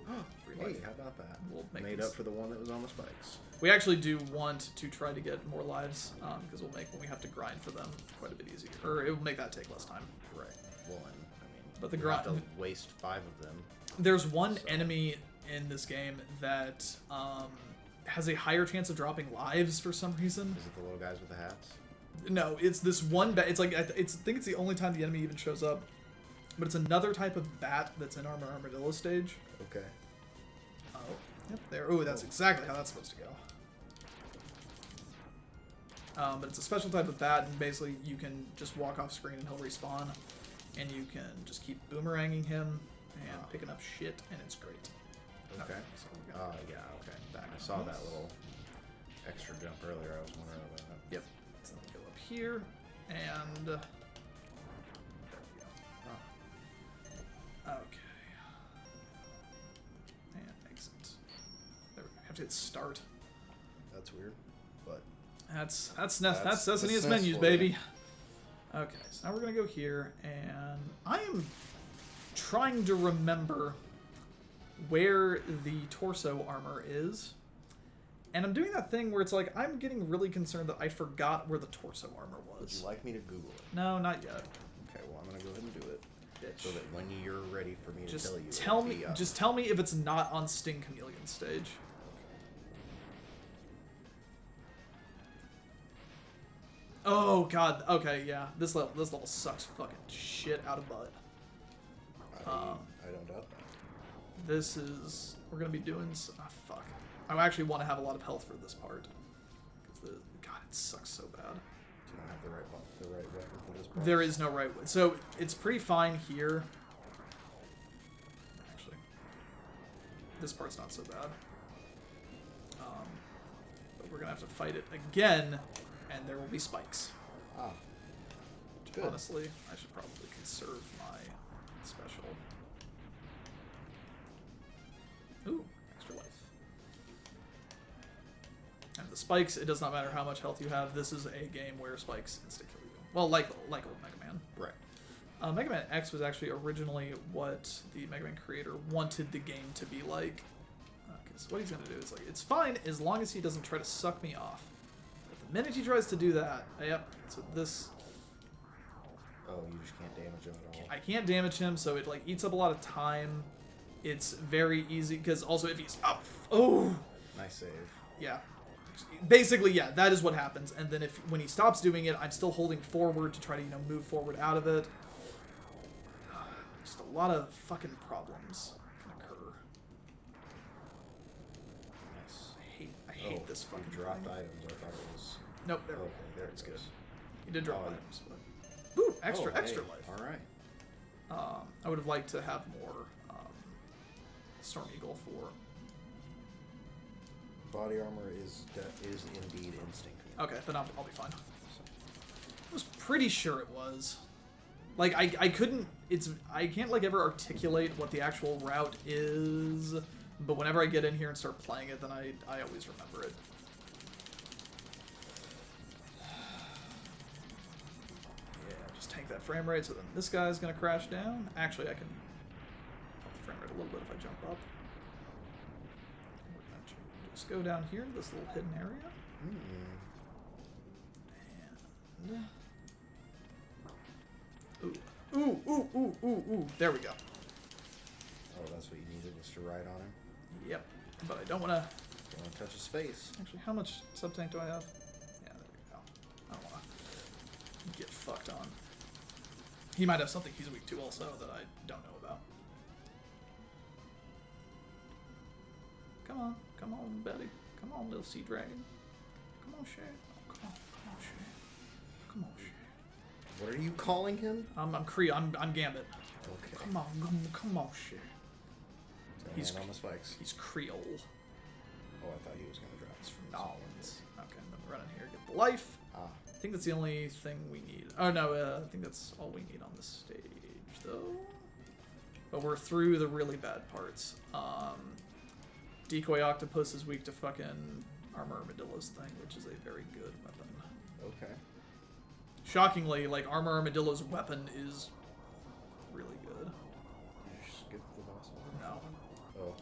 S2: Hey, how about that?
S1: We'll make
S2: Made
S1: these.
S2: up for the one that was on the spikes.
S1: We actually do want to try to get more lives, because we'll make when we have to grind for them quite a bit easier. Or it will make that take less time.
S2: Right. Well, and, I mean,
S1: But the
S2: you have to
S1: grind...
S2: waste 5 of them.
S1: There's one enemy in this game that has a higher chance of dropping lives for some reason.
S2: Is it the little guys with the hats?
S1: No, it's this one bat. It's like I think it's the only time the enemy even shows up. But it's another type of bat that's in Armor Armadillo stage.
S2: Okay.
S1: Oh, yep, there. Oh, that's exactly how that's supposed to go. But it's a special type of bat, and basically you can just walk off screen and he'll respawn, and you can just keep boomeranging him and picking up shit, and it's great.
S2: Okay.
S1: So we're gonna
S2: Yeah, okay.
S1: back
S2: I
S1: on
S2: saw
S1: this.
S2: that little extra jump earlier. I was wondering about that.
S1: Yep. So then we go up here. And there we go. Okay. And exit. There we go. Have to hit start.
S2: That's weird, but
S1: That's
S2: That's
S1: SNES
S2: SNES
S1: menus,
S2: for
S1: baby.
S2: you.
S1: Okay, so now we're gonna go here, and I am trying to remember where the torso armor is, and I'm doing that thing where it's like I'm getting really concerned that I forgot where the torso armor
S2: would
S1: was.
S2: you like me to Google it?
S1: No, not yet.
S2: Okay, well, I'm gonna go ahead and do it.
S1: Bitch.
S2: So that when you're ready for me to
S1: Just
S2: tell you,
S1: tell
S2: it'll
S1: me.
S2: be up.
S1: Just tell me if it's not on Sting Chameleon stage. Oh god. Okay, yeah. This level sucks fucking shit out of butt.
S2: I don't doubt that.
S1: This is we're gonna be doing. Fuck. I actually want to have a lot of health for this part because god it sucks so bad.
S2: Do you not have the right weapon for this part?
S1: There is no right way. So it's pretty fine here. Actually, this part's not so bad. But we're gonna have to fight it again, and there will be spikes.
S2: Ah. Good.
S1: Honestly, I should probably conserve my special. Ooh, extra life. And the spikes, it does not matter how much health you have. This is a game where spikes insta-kill you. Well, like old Mega Man.
S2: Right.
S1: Mega Man X was actually originally what the Mega Man creator wanted the game to be like. Because what he's going to do is, like, it's fine as long as he doesn't try to suck me off. But the minute he tries to do that, yep, so this...
S2: Oh, you just can't damage him at all.
S1: I can't damage him, so it, like, eats up a lot of time. It's very easy, because also if he's up... Oh!
S2: Nice save.
S1: Yeah. Basically, yeah, that is what happens. And then when he stops doing it, I'm still holding forward to try to, move forward out of it. Just a lot of fucking problems can occur.
S2: Nice.
S1: I hate this fucking
S2: You dropped
S1: thing.
S2: items. I thought it was...
S1: Nope, there we
S2: Okay,
S1: go.
S2: there
S1: It's
S2: it
S1: good.
S2: goes.
S1: He did drop
S2: Oh,
S1: items, but... Ooh, extra
S2: hey,
S1: life.
S2: All right.
S1: I would have liked to have more Storm Eagle for...
S2: Body armor is indeed instinct.
S1: Okay, then I'll be fine. I was pretty sure it was. Like, I couldn't... I can't, like, ever articulate what the actual route is, but whenever I get in here and start playing it, then I always remember it. Yeah, just tank that frame rate, so then this guy's gonna crash down. Actually, I can up the frame rate a little bit if I jump up. We're gonna just go down here to this little hidden area. And... Ooh. There we go.
S2: Oh, that's what you needed, was to ride on him?
S1: Yep. But I don't want to...
S2: Don't want to touch his face.
S1: Actually, how much sub-tank do I have? Yeah, there we go. I don't want to get fucked on. He might have something he's weak to also that I don't know about. Come on, Betty. Come on, little sea dragon. Come on, Shay. Oh, come on, Shay. Come on, Shay.
S2: What are you calling him?
S1: I'm Gambit.
S2: Okay.
S1: Come on, Shay.
S2: He's on the spikes.
S1: He's Creole.
S2: Oh, I thought he was going to drop.
S1: He's from Nolans. Okay, then run in here, get the life.
S2: Ah.
S1: I think that's the only thing we need. Oh no, I think that's all we need on this stage, though. But we're through the really bad parts. Decoy Octopus is weak to fucking Armor Armadillo's thing, which is a very good weapon.
S2: Okay.
S1: Shockingly, like, Armor Armadillo's weapon is really good.
S2: Did you skip the boss one?
S1: No,
S2: Oh.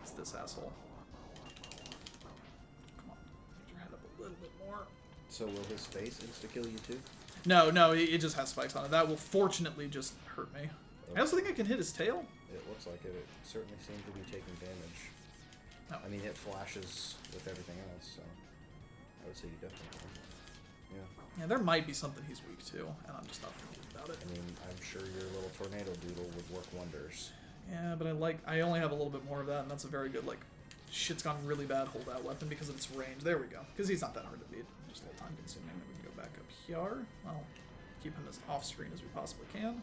S1: it's this asshole. Come on, get your head up a little bit more.
S2: So will his face insta-kill you too?
S1: No, it just has spikes on it. That will fortunately just hurt me.
S2: Okay.
S1: I also think I can hit his tail.
S2: It looks like it. It certainly seems to be taking damage.
S1: No.
S2: I mean, it flashes with everything else, so I would say you definitely can. Yeah.
S1: Yeah, there might be something he's weak to, and I'm just not thinking about it.
S2: I mean, I'm sure your little tornado doodle would work wonders.
S1: Yeah, but I only have a little bit more of that, and that's a very good, like, shit's gone really bad holdout weapon because of its range. There we go. Because he's not that hard to beat. Just a little time consuming. Then we can go back up here. I'll keep him as off screen as we possibly can.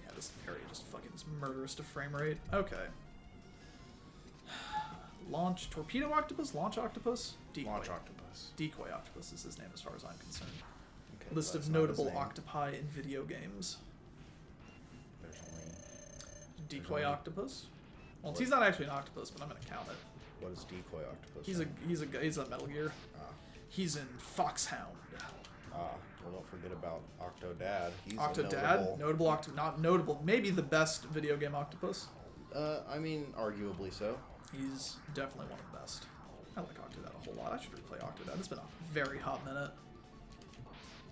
S1: Yeah, this area just fucking is murderous to frame rate. Okay. Launch Torpedo Octopus? Launch Octopus? Decoy.
S2: Launch Octopus.
S1: Decoy Octopus is his name as far as I'm concerned.
S2: Okay,
S1: List
S2: that's
S1: of
S2: not his
S1: notable
S2: name.
S1: octopi in video games.
S2: There's only...
S1: Decoy
S2: only-
S1: Octopus? Well,
S2: What?
S1: he's not actually an octopus, but I'm gonna count it.
S2: What is Decoy Octopus?
S1: He's a Metal Gear.
S2: Ah.
S1: He's in Foxhound.
S2: Well, don't forget about Octodad. He's a
S1: Octodad, not notable, maybe the best video game octopus.
S2: I mean, arguably so.
S1: He's definitely one of the best. I like Octodad a whole lot. I should replay Octodad. It's been a very hot minute.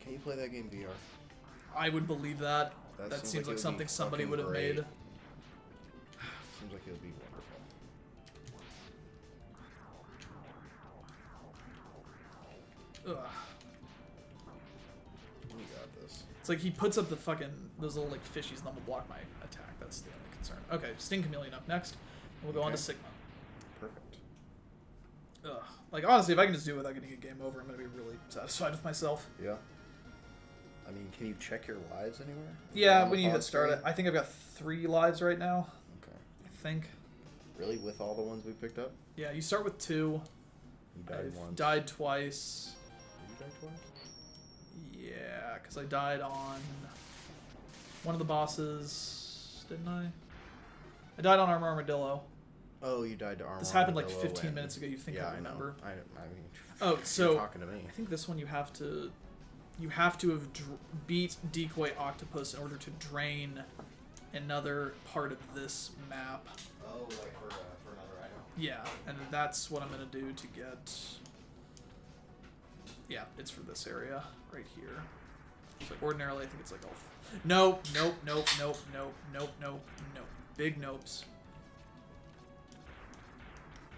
S2: Can you play that game VR?
S1: I would believe that. That seems
S2: it
S1: like
S2: would be
S1: something somebody
S2: fucking
S1: would have
S2: great.
S1: made.
S2: Seems like it would be wonderful.
S1: Ugh.
S2: We got this.
S1: It's like he puts up the fucking those little like fishies and then will block my attack. That's the only concern. Okay, Sting Chameleon up next. We'll go on to
S2: Okay.
S1: Sigma.
S2: Perfect.
S1: Ugh. Like honestly, if I can just do it without getting a game over, I'm gonna be really satisfied with myself.
S2: Yeah. I mean, can you check your lives anywhere?
S1: Yeah,
S2: On the
S1: when you hit
S2: pod
S1: start,
S2: screen?
S1: I think I've got 3 lives right now.
S2: Okay.
S1: I think.
S2: Really, with all the ones we picked up?
S1: Yeah, you start with 2.
S2: You died
S1: I've
S2: once.
S1: died twice.
S2: Did you die twice?
S1: Yeah, because I died on one of the bosses, didn't I? I died on Armadillo.
S2: Oh, you died to Armor.
S1: This happened like
S2: Armadillo
S1: 15
S2: and-
S1: minutes ago. You think
S2: yeah,
S1: I remember?
S2: I know. I mean,
S1: Oh, so
S2: you're talking to me.
S1: I think this one you have to have beat Decoy Octopus in order to drain another part of this map.
S2: Oh, like for another item.
S1: Yeah, and that's what I'm gonna do to get. Yeah, it's for this area right here. So ordinarily, I think it's like all. Nope. Big nopes.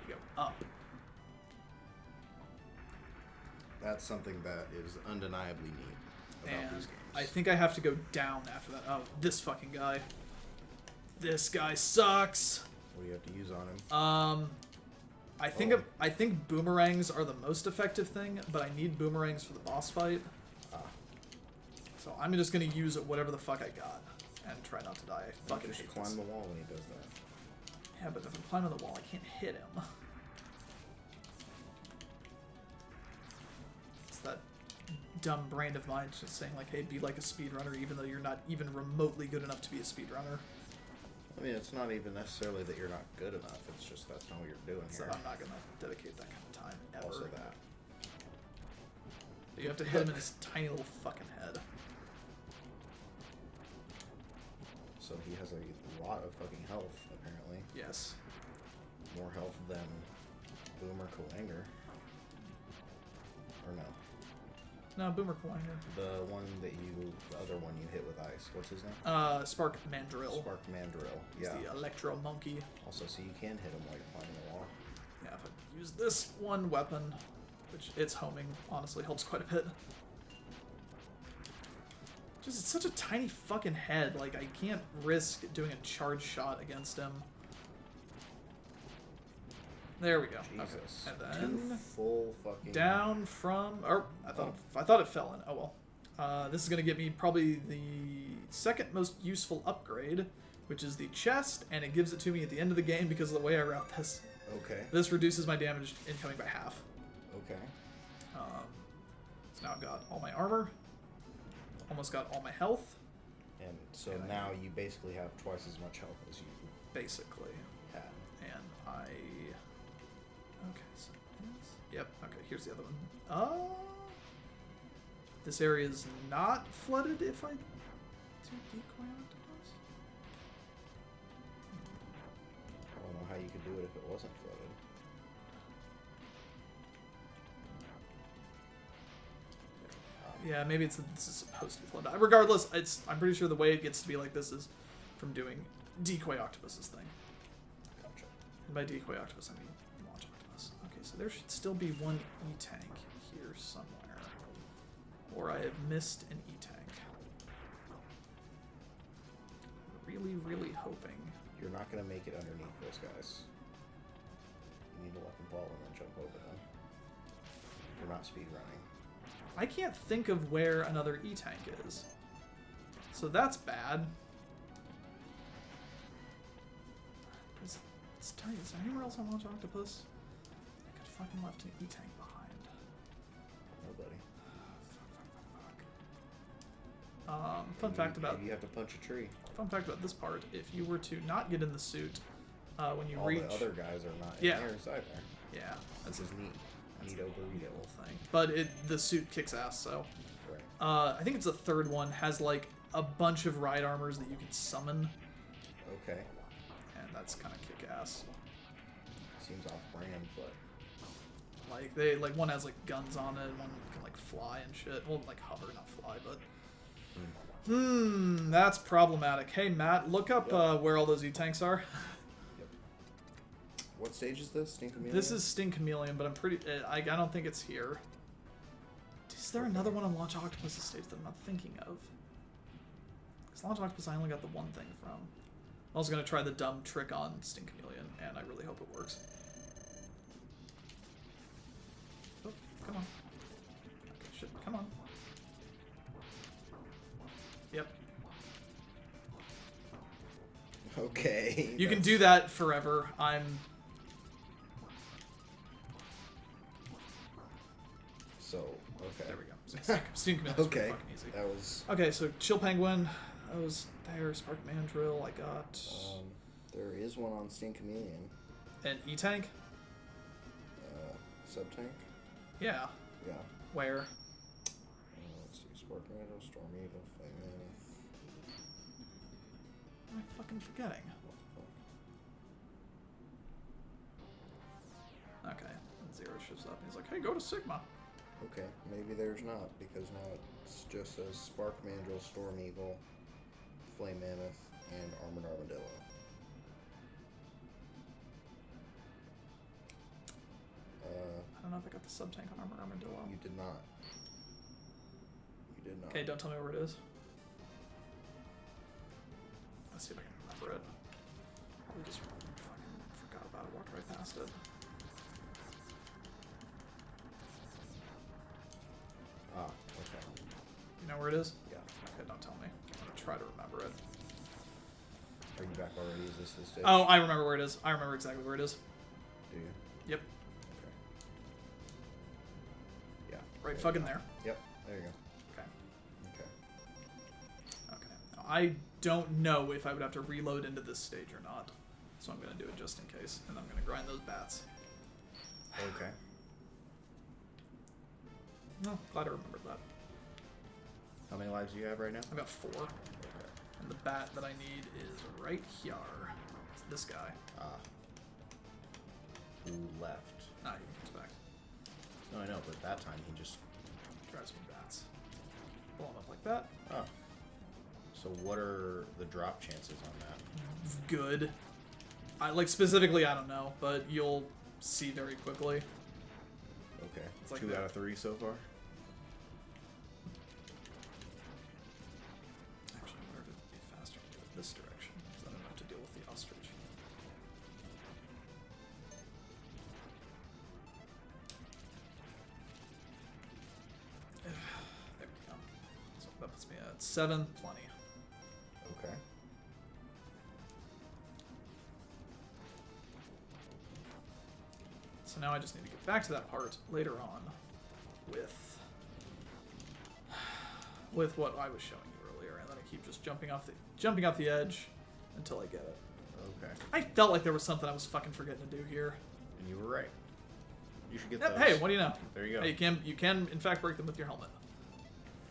S1: We go up.
S2: That's something that is undeniably neat about
S1: And
S2: these games.
S1: I think I have to go down after that. Oh, this fucking guy. This guy sucks.
S2: What do you have to use on him?
S1: I think boomerangs are the most effective thing, but I need boomerangs for the boss fight.
S2: Ah.
S1: So I'm just gonna use whatever the fuck I got and try not to die. I fucking
S2: You should
S1: hate
S2: climb
S1: this.
S2: the wall when he does that.
S1: Yeah, but if I'm climbing the wall, I can't hit him. It's that dumb brain of mine just saying like, hey, be like a speedrunner, even though you're not even remotely good enough to be a speedrunner.
S2: I mean, it's not even necessarily that you're not good enough. It's just that's not what you're doing
S1: So
S2: here.
S1: I'm not gonna dedicate that kind of time ever.
S2: Also that.
S1: You have to hit him in his tiny little fucking head.
S2: So he has a lot of fucking health, apparently.
S1: Yes.
S2: More health than Boomer Kuwanger. Or no.
S1: No, Boomer Kuwanger.
S2: The other one you hit with ice. What's his name?
S1: Spark Mandrill.
S2: Spark Mandrill.
S1: He's
S2: Yeah.
S1: the Electro Monkey.
S2: Also, so you can hit him while you're climbing the wall.
S1: Yeah, if I use this one weapon, which its homing honestly helps quite a bit. Just, it's such a tiny fucking head, like, I can't risk doing a charge shot against him. There we go.
S2: Jesus.
S1: Okay. And
S2: Two
S1: then
S2: full fucking...
S1: down from, or I thought it fell in. Oh well. This is gonna get me probably the second most useful upgrade, which is the chest, and it gives it to me at the end of the game because of the way I route this.
S2: Okay.
S1: This reduces my damage incoming by half.
S2: Okay.
S1: So now I've got all my armor, almost got all my health,
S2: And so
S1: And I-
S2: now you basically have twice as much health as you
S1: basically.
S2: had.
S1: And okay, so yep, okay, here's the other one. This area is not flooded if I do decoy octopus.
S2: I don't know how you could do it if it wasn't flooded.
S1: Yeah, maybe this is supposed to be flooded. Regardless, I'm pretty sure the way it gets to be like this is from doing decoy octopus's thing.
S2: Gotcha.
S1: And by decoy octopus, I mean launch octopus. Okay, so there should still be one E-tank here somewhere. Or I have missed an E-tank. Really, really hoping.
S2: You're not going to make it underneath those guys. You need to let them fall and then jump over them. You're not speedrunning.
S1: I can't think of where another E-tank is. So that's bad. It's tell you, is there anywhere else I Launch Octopus? I could fucking left an E-Tank behind.
S2: Nobody.
S1: Fun fact about...
S2: Maybe you have to punch a tree.
S1: Fun fact about this part, if you were to not get in the suit, when you
S2: All
S1: reach...
S2: the other guys are not
S1: Yeah.
S2: in here either.
S1: Yeah,
S2: This is neat.
S1: that's
S2: Neato
S1: a
S2: burrito.
S1: little thing. But the suit kicks ass, so...
S2: Right.
S1: I think it's the third one, has like a bunch of ride armors that you can summon,
S2: Okay.
S1: and that's kind of kick ass.
S2: Seems off-brand, but...
S1: Like one has like guns on it, one can like fly and shit. Well, like hover, not fly, but... That's problematic. Hey, Matt, look up where all those E-Tanks are.
S2: Yep. What stage is this? Sting Chameleon?
S1: This is Sting Chameleon, but I'm pretty... I don't think it's here. Is there another one on Launch Octopus's stage that I'm not thinking of? Because Launch Octopus, I only got the one thing from. I was going to try the dumb trick on Sting Chameleon, and I really hope it works. Oh, come on. Okay, shit, come on. Yep.
S2: Okay.
S1: You can do that forever.
S2: So, okay.
S1: There we go. Sting Chameleon's
S2: Okay.
S1: pretty fucking easy.
S2: That was...
S1: Okay, so Chill Penguin. I was there. Spark Mandrill. I got...
S2: there is one on Sting Chameleon.
S1: an E-Tank?
S2: Sub-tank?
S1: Yeah.
S2: Yeah.
S1: Where?
S2: Let's see. Spark Tornado, Storm Eagle, Flame Mammoth.
S1: What am I fucking forgetting? Okay. And Zero shows up and he's like, hey, go to Sigma.
S2: Okay, maybe there's not, because now it just says Spark Mandrill, Storm Eagle, Flame Mammoth, and Armored Armadillo.
S1: I don't know if I got the sub-tank on Armor Armadillo.
S2: You did not. You did not.
S1: Okay, don't tell me where it is. Let's see if I can remember it. Probably just fucking forgot about it, walked right past it.
S2: Ah, okay.
S1: You know where it is?
S2: Yeah.
S1: Okay, don't tell me. I'm gonna try to remember it.
S2: Are you back already? Is this the stage?
S1: Oh, I remember where it is. I remember exactly where it is.
S2: Do you?
S1: Yep.
S2: Okay. Yeah.
S1: Right fucking there.
S2: Yep, there you go.
S1: Okay.
S2: Okay.
S1: Okay. Now, I don't know if I would have to reload into this stage or not. So I'm gonna do it just in case. And I'm gonna grind those bats.
S2: Okay.
S1: No, glad I remembered that.
S2: How many lives do you have right now?
S1: I've got 4.
S2: Okay.
S1: And the bat that I need is right here. It's this guy.
S2: Ah. Who left?
S1: Ah, he comes back.
S2: No, I know, but that time he just...
S1: Drives me bats. Pull him up like that.
S2: Oh. So what are the drop chances on that?
S1: Good. Specifically, I don't know, but you'll see very quickly.
S2: Okay.
S1: It's like
S2: 2
S1: that.
S2: out of 3 so far?
S1: Actually, I wonder if it'd be faster to do it this direction, because I don't have to deal with the ostrich. There we go. So that puts me at 7, plenty.
S2: Okay.
S1: So now I just need to get back to that part later on with what I was showing you earlier, and then I keep just jumping off the edge until I get it.
S2: Okay.
S1: I felt like there was something I was fucking forgetting to do here.
S2: And you were right. You should get
S1: Yep,
S2: those.
S1: hey, what do you know?
S2: There you go.
S1: Hey, you can in fact break them with your helmet.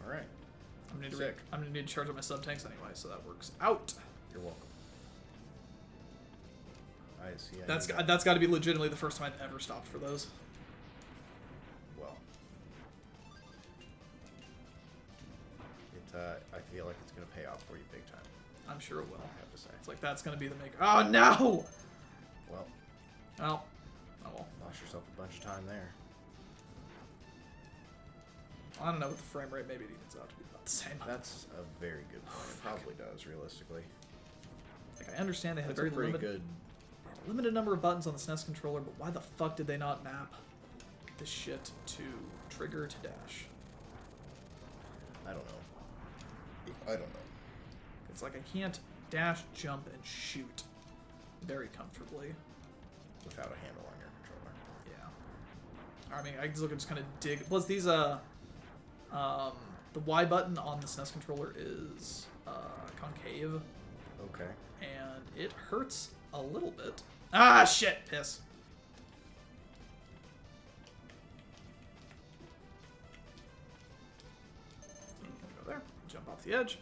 S2: All right.
S1: I'm gonna
S2: Sick.
S1: need to charge up my sub tanks anyway, so that works out.
S2: You're welcome. I see.
S1: That's got to be legitimately the first time I've ever stopped for those.
S2: Well. I feel like it's going to pay off for you big time.
S1: I'm sure it will.
S2: I have to say.
S1: It's like that's gonna be the maker. Oh no!
S2: Well.
S1: Oh. Oh well.
S2: Lost yourself a bunch of time there.
S1: I don't know with the frame rate. Maybe it evens out to be about the same.
S2: That's a very good point. It probably does, realistically.
S1: Like I understand they had
S2: That's
S1: a very
S2: a pretty
S1: limited,
S2: good...
S1: limited number of buttons on the SNES controller, but why the fuck did they not map this shit to trigger to dash?
S2: I don't know. I don't know.
S1: It's like I can't dash, jump, and shoot very comfortably.
S2: without a handle on your controller.
S1: Yeah. I mean, I can just kind of dig. Plus, these the Y button on the SNES controller is concave.
S2: Okay.
S1: And it hurts a little bit. Ah, shit! Piss. Go there. Jump off the edge.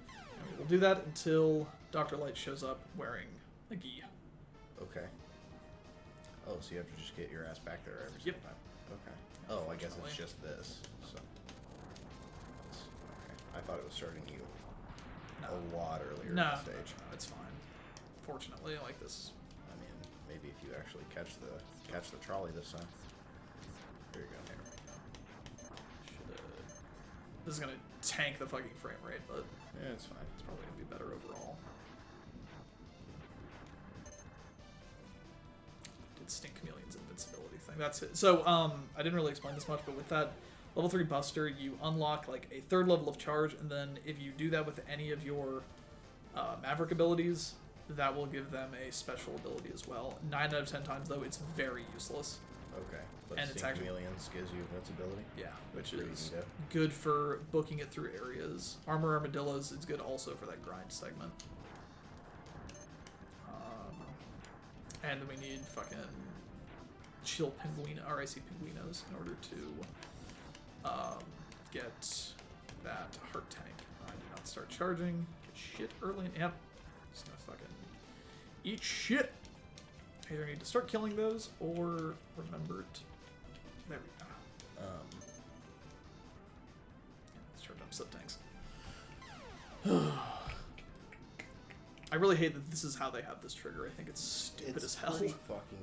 S1: And we will do that until Dr. Light shows up wearing a gi.
S2: Okay. Oh, so you have to just get your ass back there every
S1: Yep.
S2: single time. Okay. Oh, I guess it's just this. So. Okay. I thought it was starting you a lot earlier in the stage.
S1: No, it's fine. Fortunately, like this.
S2: I mean, maybe if you actually catch the trolley this time. There you go.
S1: This is gonna tank the fucking frame rate, but
S2: yeah, it's fine.
S1: It's probably gonna be better overall. Did Stink Chameleon's invincibility thing. That's it. So, I didn't really explain this much, but with that level 3 Buster, you unlock like a 3rd level of charge, and then if you do that with any of your Maverick abilities, that will give them a special ability as well. 9 out of 10 times, though, it's very useless.
S2: Okay. But
S1: And it's actually
S2: Chameleons gives you invincibility?
S1: Yeah, which
S2: Pretty
S1: is
S2: neat.
S1: good for booking it through areas. Armor Armadillos is good also for that grind segment. And then we need fucking chill Penguino, RIC Penguinos in order to get that heart tank. I did not start charging. Get shit early. Yep. Just gonna fucking eat shit. I either need to start killing those or remember it. There we go. Let's charge up sub tanks. I really hate that this is how they have this trigger. I think it's stupid as hell.
S2: It's pretty fucking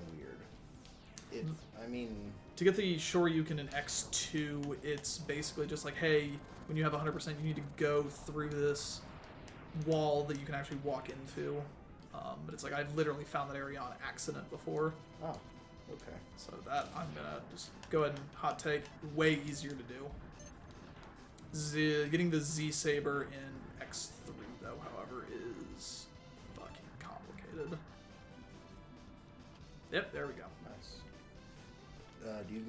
S2: weird. I mean...
S1: To get the Shoryuken in X2, it's basically just like, hey, when you have 100%, you need to go through this wall that you can actually walk into. But it's like, I've literally found that area on accident before.
S2: Oh, okay.
S1: So that, I'm gonna just go ahead and hot take. Way easier to do. Getting the Z-Saber in X3, though, however, is fucking complicated. Yep, there we go.
S2: Nice. Do you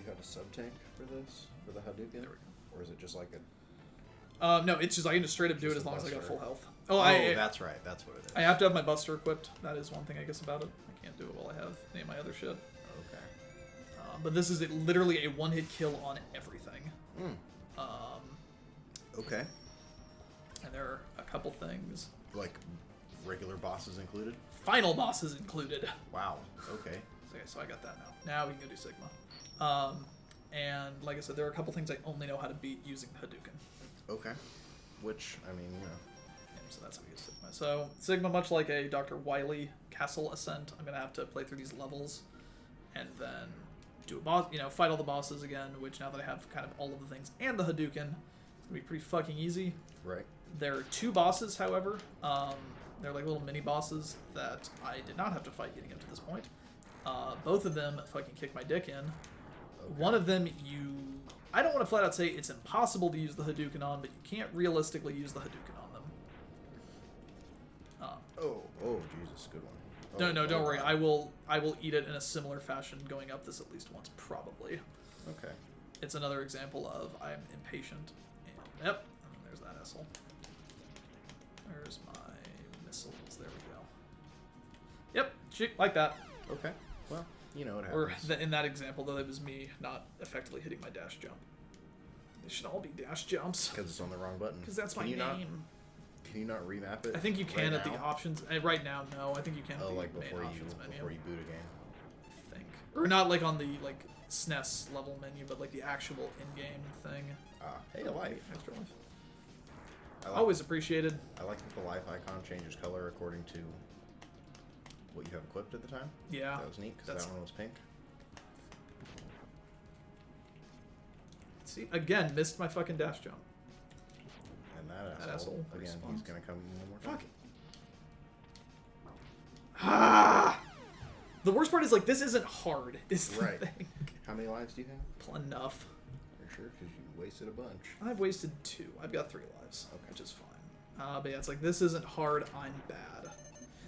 S2: have a sub-tank for this? For the Hadouken?
S1: There we go.
S2: Or is it just like a...
S1: No, it's just I can just straight up do it as long as I got full health. Oh,
S2: that's right. That's what it is.
S1: I have to have my Buster equipped. That is one thing I guess about it. I can't do it while I have any of my other shit.
S2: Okay.
S1: But this is literally a one-hit kill on everything.
S2: Okay.
S1: And there are a couple things.
S2: Like regular bosses included?
S1: Final bosses included.
S2: Wow. Okay.
S1: Okay, so I got that now. Now we can go do Sigma. And like I said, there are a couple things I only know how to beat using Hadouken.
S2: Okay. Which, I mean, you know.
S1: Yeah, so that's how we use Sigma. So Sigma, much like a Dr. Wily Castle Ascent, I'm going to have to play through these levels and then do a boss, fight all the bosses again, which now that I have kind of all of the things and the Hadouken, it's going to be pretty fucking easy.
S2: Right.
S1: There are 2 bosses, however. They're like little mini bosses that I did not have to fight getting up to this point. Both of them fucking kick my dick in. Okay. One of them I don't want to flat out say it's impossible to use the Hadouken on, but you can't realistically use the Hadouken on them.
S2: Oh, Jesus, good one.
S1: No, don't worry. I will eat it in a similar fashion going up this at least once, probably.
S2: Okay.
S1: It's another example of I'm impatient. And, yep, and there's that asshole. There's my missiles. There we go. Yep, like that.
S2: Okay. Well, you know what happens.
S1: Or in that example, though, it was me not effectively hitting my dash jump. They should all be dash jumps.
S2: Because it's on the wrong button.
S1: Because that's my name.
S2: Can you not remap it?
S1: I think you can
S2: right
S1: at the
S2: now?
S1: options. Right now, no. I think you can at the
S2: like
S1: main
S2: before
S1: options menu.
S2: before you boot a game.
S1: I think. Or not like on the SNES level menu, but like the actual in-game thing.
S2: Hey, a life.
S1: Extra life.
S2: Like,
S1: always appreciated.
S2: I like that the life icon changes color according to what you have equipped at the time.
S1: Yeah.
S2: That was neat, because that one was pink.
S1: See, again, missed my fucking dash jump.
S2: And that asshole again,
S1: responds.
S2: he's gonna come one more time.
S1: Fuck. Ah! The worst part is, this isn't hard, is the thing.
S2: How many lives do you have?
S1: Enough.
S2: Are you sure? Because you wasted a bunch.
S1: I've wasted 2. I've got 3 lives,
S2: okay.
S1: which is fine. But yeah, it's this isn't hard, I'm bad.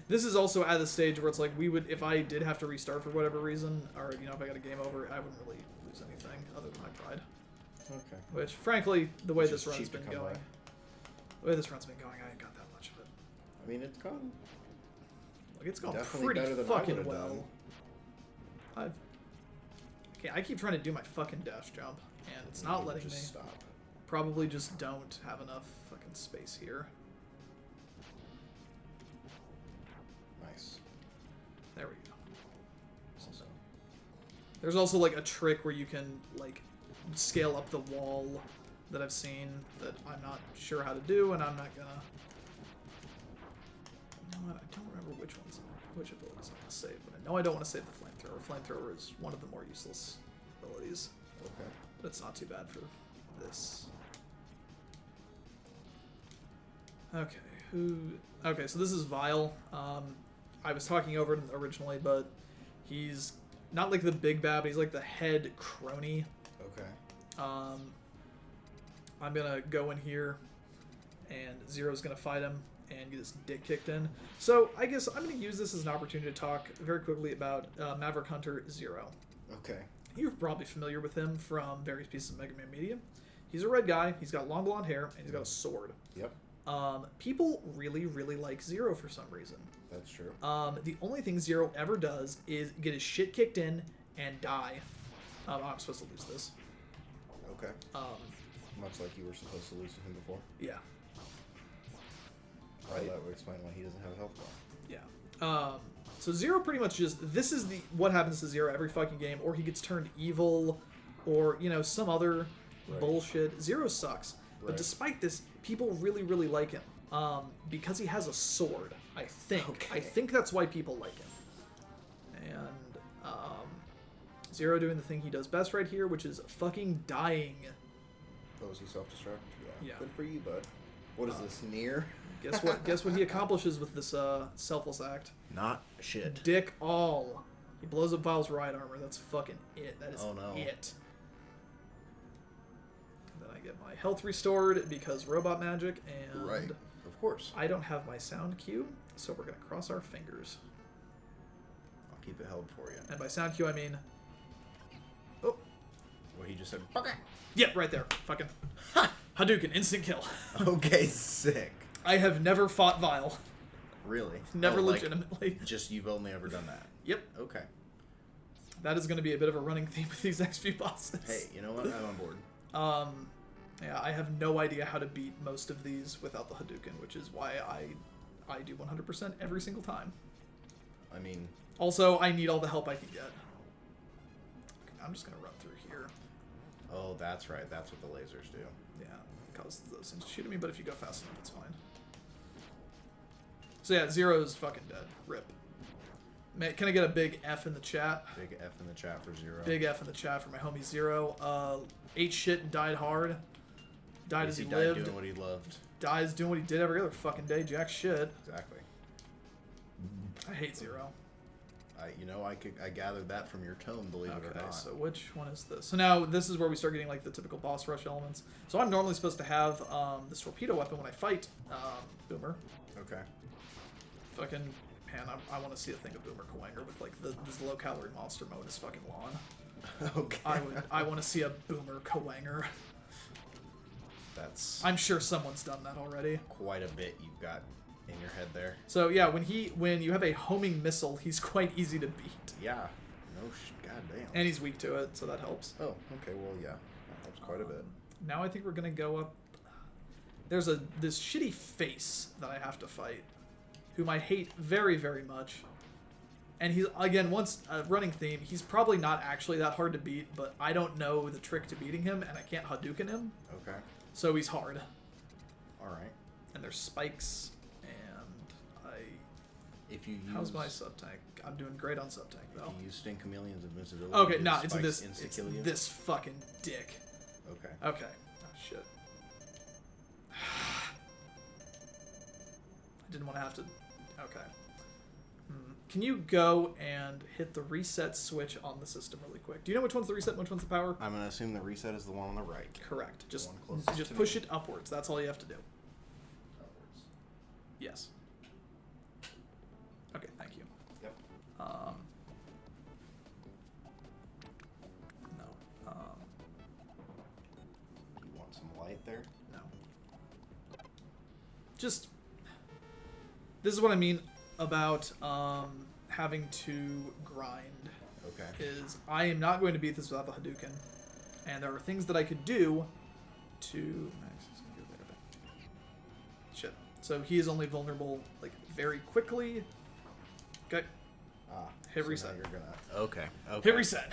S1: This is also at the stage where it's like we would, if I did have to restart for whatever reason, or if I got a game over, I wouldn't really lose anything other than my pride.
S2: Okay.
S1: Which, frankly, the way
S2: Which
S1: this
S2: is
S1: run's
S2: cheap to
S1: been
S2: come
S1: going,
S2: by.
S1: the way this run's been going, I ain't got that much of it.
S2: I mean, it's gone.
S1: Like it's gone
S2: Definitely
S1: pretty
S2: better than I
S1: fucking
S2: would've
S1: well.
S2: done.
S1: I keep trying to do my fucking dash jump, and it's not letting me.
S2: Just stop.
S1: Probably just don't have enough fucking space here.
S2: Nice.
S1: There we go.
S2: Also,
S1: There's also like a trick where you can like scale up the wall that I've seen that I'm not sure how to do, and I'm not gonna. You know what? I don't remember which abilities I want to save, but I know I don't want to save the flamethrower. Flamethrower is one of the more useless abilities,
S2: okay.
S1: but it's not too bad for this. Okay, Okay, so this is Vile. I was talking over it originally, but he's not like the big bad, but he's like the head crony.
S2: Okay.
S1: I'm gonna go in here, and Zero's gonna fight him and get his dick kicked in. So I guess I'm gonna use this as an opportunity to talk very quickly about Maverick Hunter Zero.
S2: Okay.
S1: You're probably familiar with him from various pieces of Mega Man media. He's a red guy. He's got long blonde hair, and he's got a sword.
S2: Yep.
S1: People really, really like Zero for some reason.
S2: That's true.
S1: The only thing Zero ever does is get his shit kicked in and die. I'm supposed to lose this.
S2: Okay. Much like you were supposed to lose to him before.
S1: Yeah.
S2: Right. That would explain why he doesn't have a health bar.
S1: Yeah. So Zero pretty much just, this is what happens to Zero every fucking game, or he gets turned evil, or, some other bullshit. Zero sucks. But
S2: Right.
S1: despite this, people really, really like him. Because he has a sword, I think.
S2: Okay.
S1: I think that's why people like him. And, Zero doing the thing he does best right here, which is fucking dying.
S2: Oh, was he self-destruct?
S1: Yeah.
S2: Good for you, bud. What is this, near?
S1: Guess what? Guess what he accomplishes with this selfless act?
S2: Not shit.
S1: Dick all. He blows up Vile's ride armor. That's fucking it. That is
S2: Oh, no.
S1: it. Then I get my health restored because robot magic, and
S2: Right. Of course.
S1: I don't have my sound cue, so we're gonna cross our fingers.
S2: I'll keep it held for you.
S1: And by sound cue, I mean,
S2: Oh. Well, he just said, okay.
S1: yep, right there. Fucking Hadouken, instant kill.
S2: Okay, sick.
S1: I have never fought Vile.
S2: Really?
S1: Never
S2: Oh, like,
S1: legitimately.
S2: just you've only ever done that.
S1: Yep.
S2: Okay.
S1: That is going to be a bit of a running theme with these next few bosses.
S2: Hey, you know what? I'm on board.
S1: Yeah, I have no idea how to beat most of these without the Hadouken, which is why I do 100% every single time.
S2: I mean...
S1: Also, I need all the help I can get. Okay, I'm just going to run through here.
S2: Oh, that's right. That's what the lasers do.
S1: Yeah, it causes those things to shoot at me, but if you go fast enough, it's fine. So yeah, Zero's fucking dead. Rip. Can I get a big F in the chat?
S2: Big F in the chat for Zero.
S1: Big F in the chat for my homie Zero. Ate shit and died hard. Died as he
S2: died
S1: lived.
S2: doing what he loved.
S1: Dies doing what he did every other fucking day. Jack shit.
S2: Exactly.
S1: I hate Zero.
S2: I gathered that from your tone, believe it or
S1: Okay,
S2: not.
S1: so which one is this? So now this is where we start getting like the typical boss rush elements. So I'm normally supposed to have this torpedo weapon when I fight Boomer.
S2: Okay.
S1: Fucking man, I want to see a thing of Boomer Kawanger with like this low calorie monster mode is fucking lawn.
S2: Okay.
S1: I want to see a Boomer Kawanger.
S2: That's
S1: I'm sure someone's done that already.
S2: quite a bit you've got in your head there.
S1: So yeah, when you have a homing missile, he's quite easy to beat.
S2: Yeah. Goddamn.
S1: And he's weak to it, so that helps.
S2: Oh, okay. Well, yeah. That helps quite a bit.
S1: Now I think we're gonna go up. There's this shitty face that I have to fight, whom I hate very, very much. And he's, again, once a running theme, he's probably not actually that hard to beat, but I don't know the trick to beating him, and I can't Hadouken him.
S2: Okay.
S1: So he's hard.
S2: Alright.
S1: And there's spikes, and
S2: If you use...
S1: How's my sub-tank? I'm doing great on sub-tank, though.
S2: If you use Sting Chameleon's invincibility...
S1: Okay,
S2: do
S1: no, it's
S2: spikes
S1: this,
S2: insta-kill you?
S1: this fucking dick.
S2: Okay.
S1: Okay. Oh, shit. I didn't want to have to... Okay. Can you go and hit the reset switch on the system really quick? Do you know which one's the reset and which one's the power?
S2: I'm going to assume the reset is the one on the right.
S1: Correct. Just
S2: one closest to
S1: push
S2: me.
S1: it upwards. That's all you have to do.
S2: Upwards.
S1: Yes. No.
S2: You want some light there?
S1: No. Just... This is what I mean about having to grind.
S2: Okay.
S1: Is I am not going to beat this without the Hadouken. And there are things that I could do to... Shit. So he is only vulnerable, like, very quickly. Okay. Hit reset.
S2: Now you're gonna... Okay.
S1: Hit reset.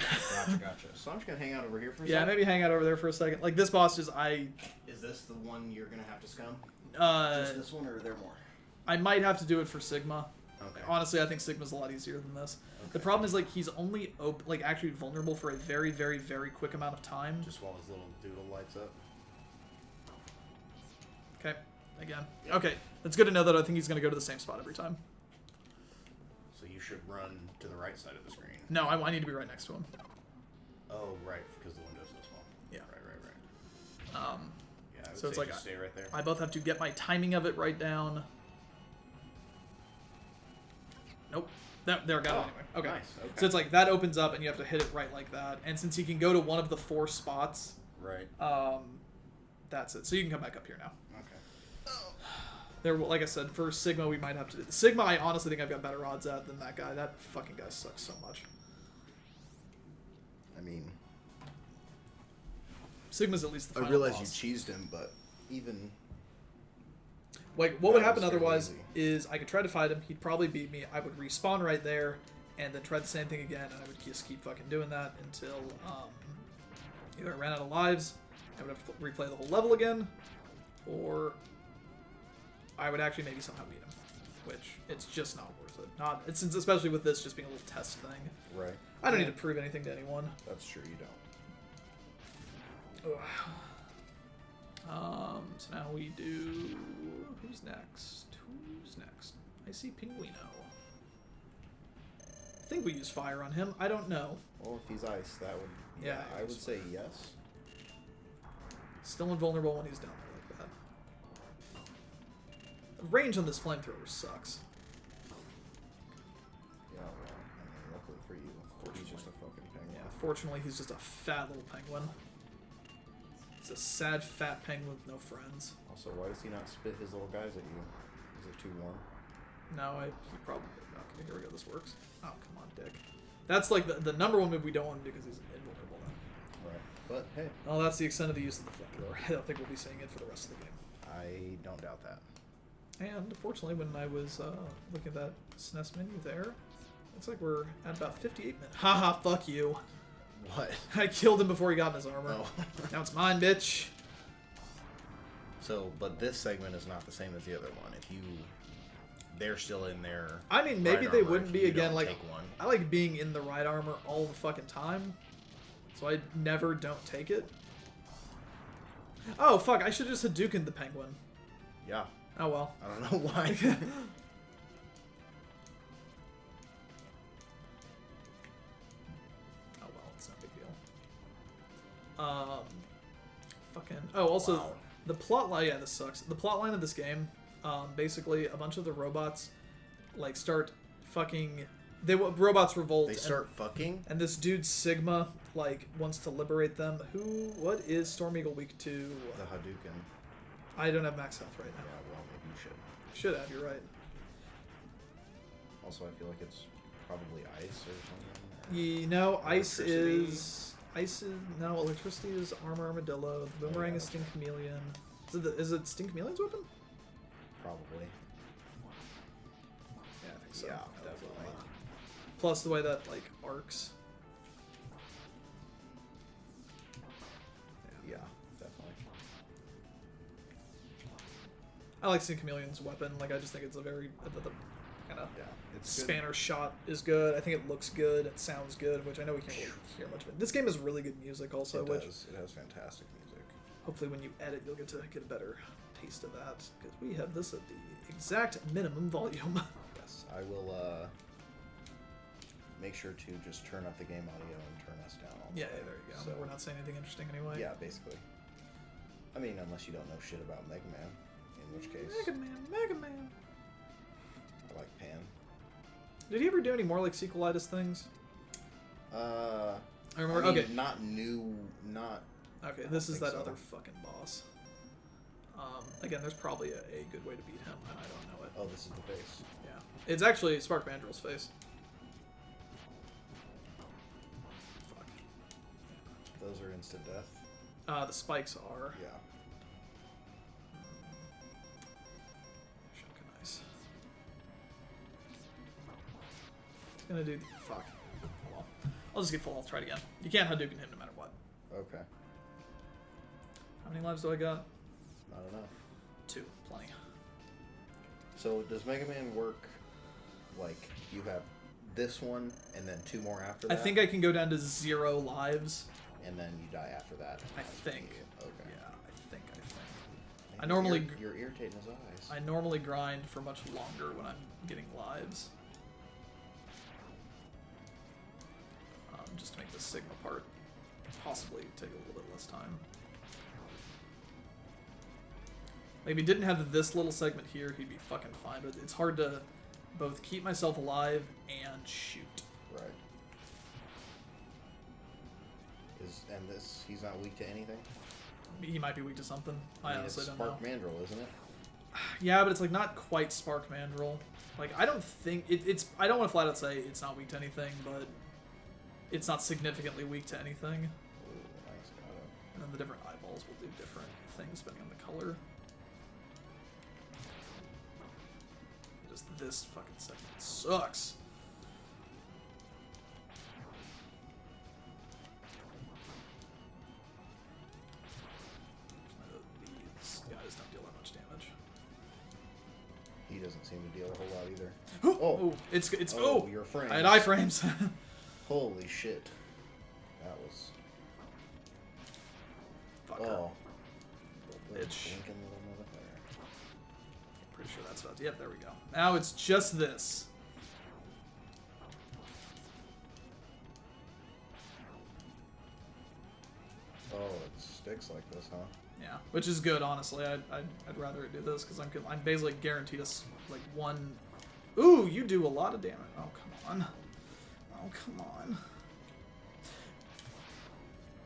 S2: Gotcha. So I'm just gonna hang out over here for a second.
S1: Yeah, maybe hang out over there for a second. Like, this boss is...
S2: Is this the one you're gonna have to scum?
S1: Just
S2: this one, or are there more?
S1: I might have to do it for Sigma.
S2: Okay.
S1: Honestly, I think Sigma's a lot easier than this.
S2: Okay.
S1: The problem is, like, he's only actually vulnerable for a very, very, very quick amount of time.
S2: Just while his little doodle lights up.
S1: Okay. Again. Yep. Okay. That's good to know that I think he's going to go to the same spot every time.
S2: So you should run to the right side of the screen.
S1: No, I need to be right next to him.
S2: Oh, right, because the window's so small.
S1: Yeah.
S2: Right. Yeah, I would
S1: so it's like
S2: stay right there.
S1: I both have to get my timing of it right down. Nope. There, got it anyway. Okay.
S2: Nice. Okay.
S1: So it's like that opens up and you have to hit it right like that. And since he can go to one of the 4 spots,
S2: right.
S1: That's it. So you can come back up here now.
S2: Okay.
S1: There, like I said, for Sigma we might have to do Sigma. I honestly think I've got better odds at than that guy. That fucking guy sucks so much.
S2: I mean,
S1: Sigma's at least the final
S2: I realize
S1: boss.
S2: you cheesed him, but even
S1: like what would happen
S2: was fairly
S1: otherwise
S2: easy.
S1: is I could try to fight him. He'd probably beat me. I would respawn right there, and then try the same thing again, and I would just keep fucking doing that until either I ran out of lives, I would have to replay the whole level again, or I would actually maybe somehow beat him, which it's just not worth it. Not it's especially with this just being a little test thing.
S2: right.
S1: I don't need to prove anything to anyone.
S2: That's true. You don't.
S1: So now we do. Who's next? Who's next? I see Penguino. I think we use fire on him. I don't know.
S2: Well, if he's ice, that would.
S1: Yeah,
S2: I would say yes.
S1: Still invulnerable when he's down there like that. The range on this flamethrower sucks.
S2: Yeah, well, I mean, luckily for you, he's just a fucking penguin.
S1: Yeah, fortunately he's just a fat little penguin. He's a sad fat penguin with no friends.
S2: Also, why does he not spit his little guys at you? Is it too warm?
S1: No, he probably... Okay, here we go. This works. Oh, come on, dick. That's like the number one move we don't want to do because he's invulnerable then.
S2: Right. But, hey.
S1: Well, that's the extent of the use of the flamethrower. I don't think we'll be seeing it for the rest of the game.
S2: I don't doubt that.
S1: And, unfortunately, when I was looking at that SNES menu there, looks like we're at about 58 minutes. Haha, fuck you.
S2: What?
S1: I killed him before he got in his armor.
S2: Oh.
S1: Now it's mine, bitch.
S2: So, but this segment is not the same as the other one. If you... They're still in there.
S1: I mean, maybe they wouldn't be again, like...
S2: Take one.
S1: I like being in the right armor all the fucking time. So I never don't take it. Oh, fuck, I should have just Hadoukened the penguin.
S2: Yeah.
S1: Oh, well.
S2: I don't know why.
S1: Oh, well, it's no big deal. Fucking... Oh, also,
S2: Wow.
S1: the plot line... Yeah, this sucks. The plot line of this game, basically, a bunch of the robots, like, start fucking... robots revolt.
S2: They start fucking?
S1: And this dude, Sigma, like, wants to liberate them. What is Storm Eagle weak to?
S2: The Hadouken.
S1: I don't have max health right now.
S2: Yeah, well, maybe you should.
S1: Should have, you're right.
S2: Also, I feel like it's probably ice or something.
S1: You know,
S2: Electricity.
S1: no, electricity is Armor Armadillo. The Boomerang is Sting Chameleon. Is it Sting Chameleon's weapon?
S2: Probably.
S1: Yeah, I think so.
S2: Yeah, definitely.
S1: Plus the way that, like, arcs.
S2: Yeah, definitely.
S1: I like Sting Chameleon's weapon. Like, I just think it's a very... the kind of
S2: Yeah, it's good.
S1: spanner shot is good. I think it looks good. It sounds good, which I know we can't really hear much of it. This game has really good music also,
S2: It
S1: which
S2: does. It has fantastic music.
S1: hopefully when you edit you'll get a better taste of that, because we have this at the exact minimum volume.
S2: Yes, I will make sure to just turn up the game audio and turn us down all the
S1: Yeah,
S2: way.
S1: there you go.
S2: So,
S1: We're not saying anything interesting anyway.
S2: yeah, basically. I mean, unless you don't know shit about Mega Man, in which case
S1: Mega Man.
S2: I like Pan.
S1: Did he ever do any more like sequelitis things? I remember.
S2: I mean,
S1: okay.
S2: Not new. Not.
S1: Okay, this is that
S2: so.
S1: other fucking boss. Again, there's probably a good way to beat him, and I don't know it.
S2: Oh, this is the face.
S1: Yeah. It's actually Spark Mandrill's face. Fuck.
S2: Those are instant death.
S1: The spikes are.
S2: Yeah.
S1: Nice. It's gonna do. Fuck. Oh well. I'll just get full health. Try it again. You can't Hadouken him no matter what.
S2: Okay.
S1: How many lives do I got?
S2: Not enough.
S1: 2. Plenty.
S2: So does Mega Man work like you have this one and then 2 more after that?
S1: I think I can go down to 0 lives.
S2: And then you die after that.
S1: I think.
S2: Okay.
S1: Yeah, I think.
S2: Man,
S1: I normally...
S2: You're irritating his eyes.
S1: I normally grind for much longer when I'm getting lives. Just to make the Sigma part possibly take a little bit less time. Like, if he didn't have this little segment here, he'd be fucking fine, but it's hard to both keep myself alive and shoot.
S2: Right. He's not weak to anything?
S1: He might be weak to something. I honestly don't know.
S2: Spark Mandrill, isn't it?
S1: Yeah, but it's like not quite Spark Mandrill. Like, I don't think it's. I don't want to flat out say it's not weak to anything, but it's not significantly weak to anything.
S2: Ooh, nice, got it.
S1: And then the different eyeballs will do different things depending on the color. Just this fucking segment sucks. These guys don't deal that much damage.
S2: He doesn't seem to deal a whole lot either.
S1: Oh, it's
S2: oh, your frames.
S1: I had iframes.
S2: Holy shit. That was...
S1: Fucker.
S2: Oh.
S1: Bitch.
S2: Blinking little motherfucker.
S1: Pretty sure that's about it. Yep, there we go. Now it's just this.
S2: Oh, it sticks like this, huh?
S1: Yeah, which is good, honestly. I'd rather it do this because I'm basically guaranteed us like one. Ooh, you do a lot of damage. Oh come on. Oh come on.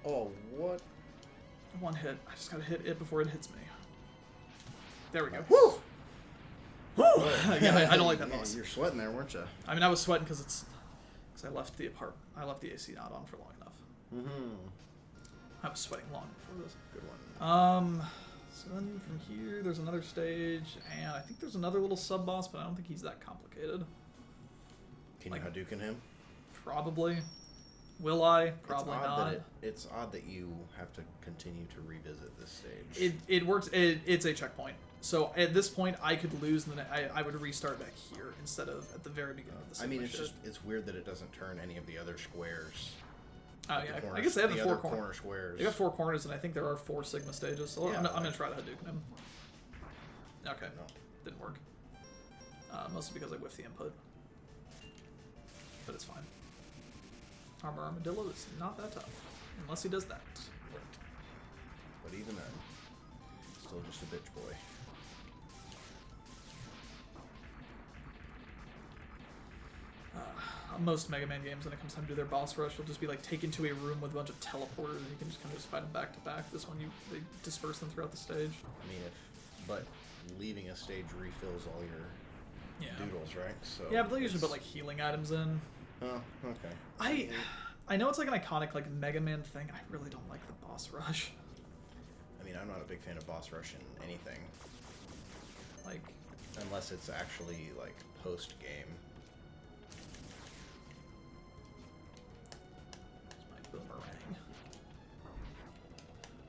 S2: Oh, what?
S1: One hit. I just gotta hit it before it hits me. There we go.
S2: Nice.
S1: Woo! Woo!
S2: Oh,
S1: Yeah, I don't like that
S2: man,
S1: boss.
S2: You're sweating there, weren't you?
S1: I mean, I was sweating because I left the AC not on for long enough.
S2: Mm-hmm.
S1: I was sweating long before this.
S2: Good one.
S1: So then from here, there's another stage, and I think there's another little sub-boss, but I don't think he's that complicated.
S2: Can
S1: like,
S2: you Hadouken him?
S1: Probably. Will I? Probably not.
S2: It's odd that you have to continue to revisit this stage.
S1: It works. It's a checkpoint. So at this point, I could lose, and then I would restart back here instead of at the very beginning of the.
S2: I mean, it's weird that it doesn't turn any of the other squares.
S1: Oh yeah, I guess they have the
S2: other
S1: 4
S2: corner squares.
S1: They got 4 corners, and I think there are 4 Sigma stages. So
S2: Yeah,
S1: I'm gonna try to Hadouken him. Okay,
S2: No.
S1: didn't work. Mostly because I whiffed the input, but it's fine. Armor Armadillo is not that tough, unless he does that.
S2: Right. But even then, still just a bitch boy.
S1: Most Mega Man games, when it comes time to do their boss rush, will just be like taken to a room with a bunch of teleporters, and you can just kind of just fight them back to back. This one, they disperse them throughout the stage.
S2: I mean, but leaving a stage refills all your doodles, right? So
S1: yeah, but they'll usually put like healing items in.
S2: Oh, okay.
S1: I know it's like an iconic like Mega Man thing. I really don't like the boss rush.
S2: I mean, I'm not a big fan of boss rush in anything.
S1: Like,
S2: unless it's actually like post game.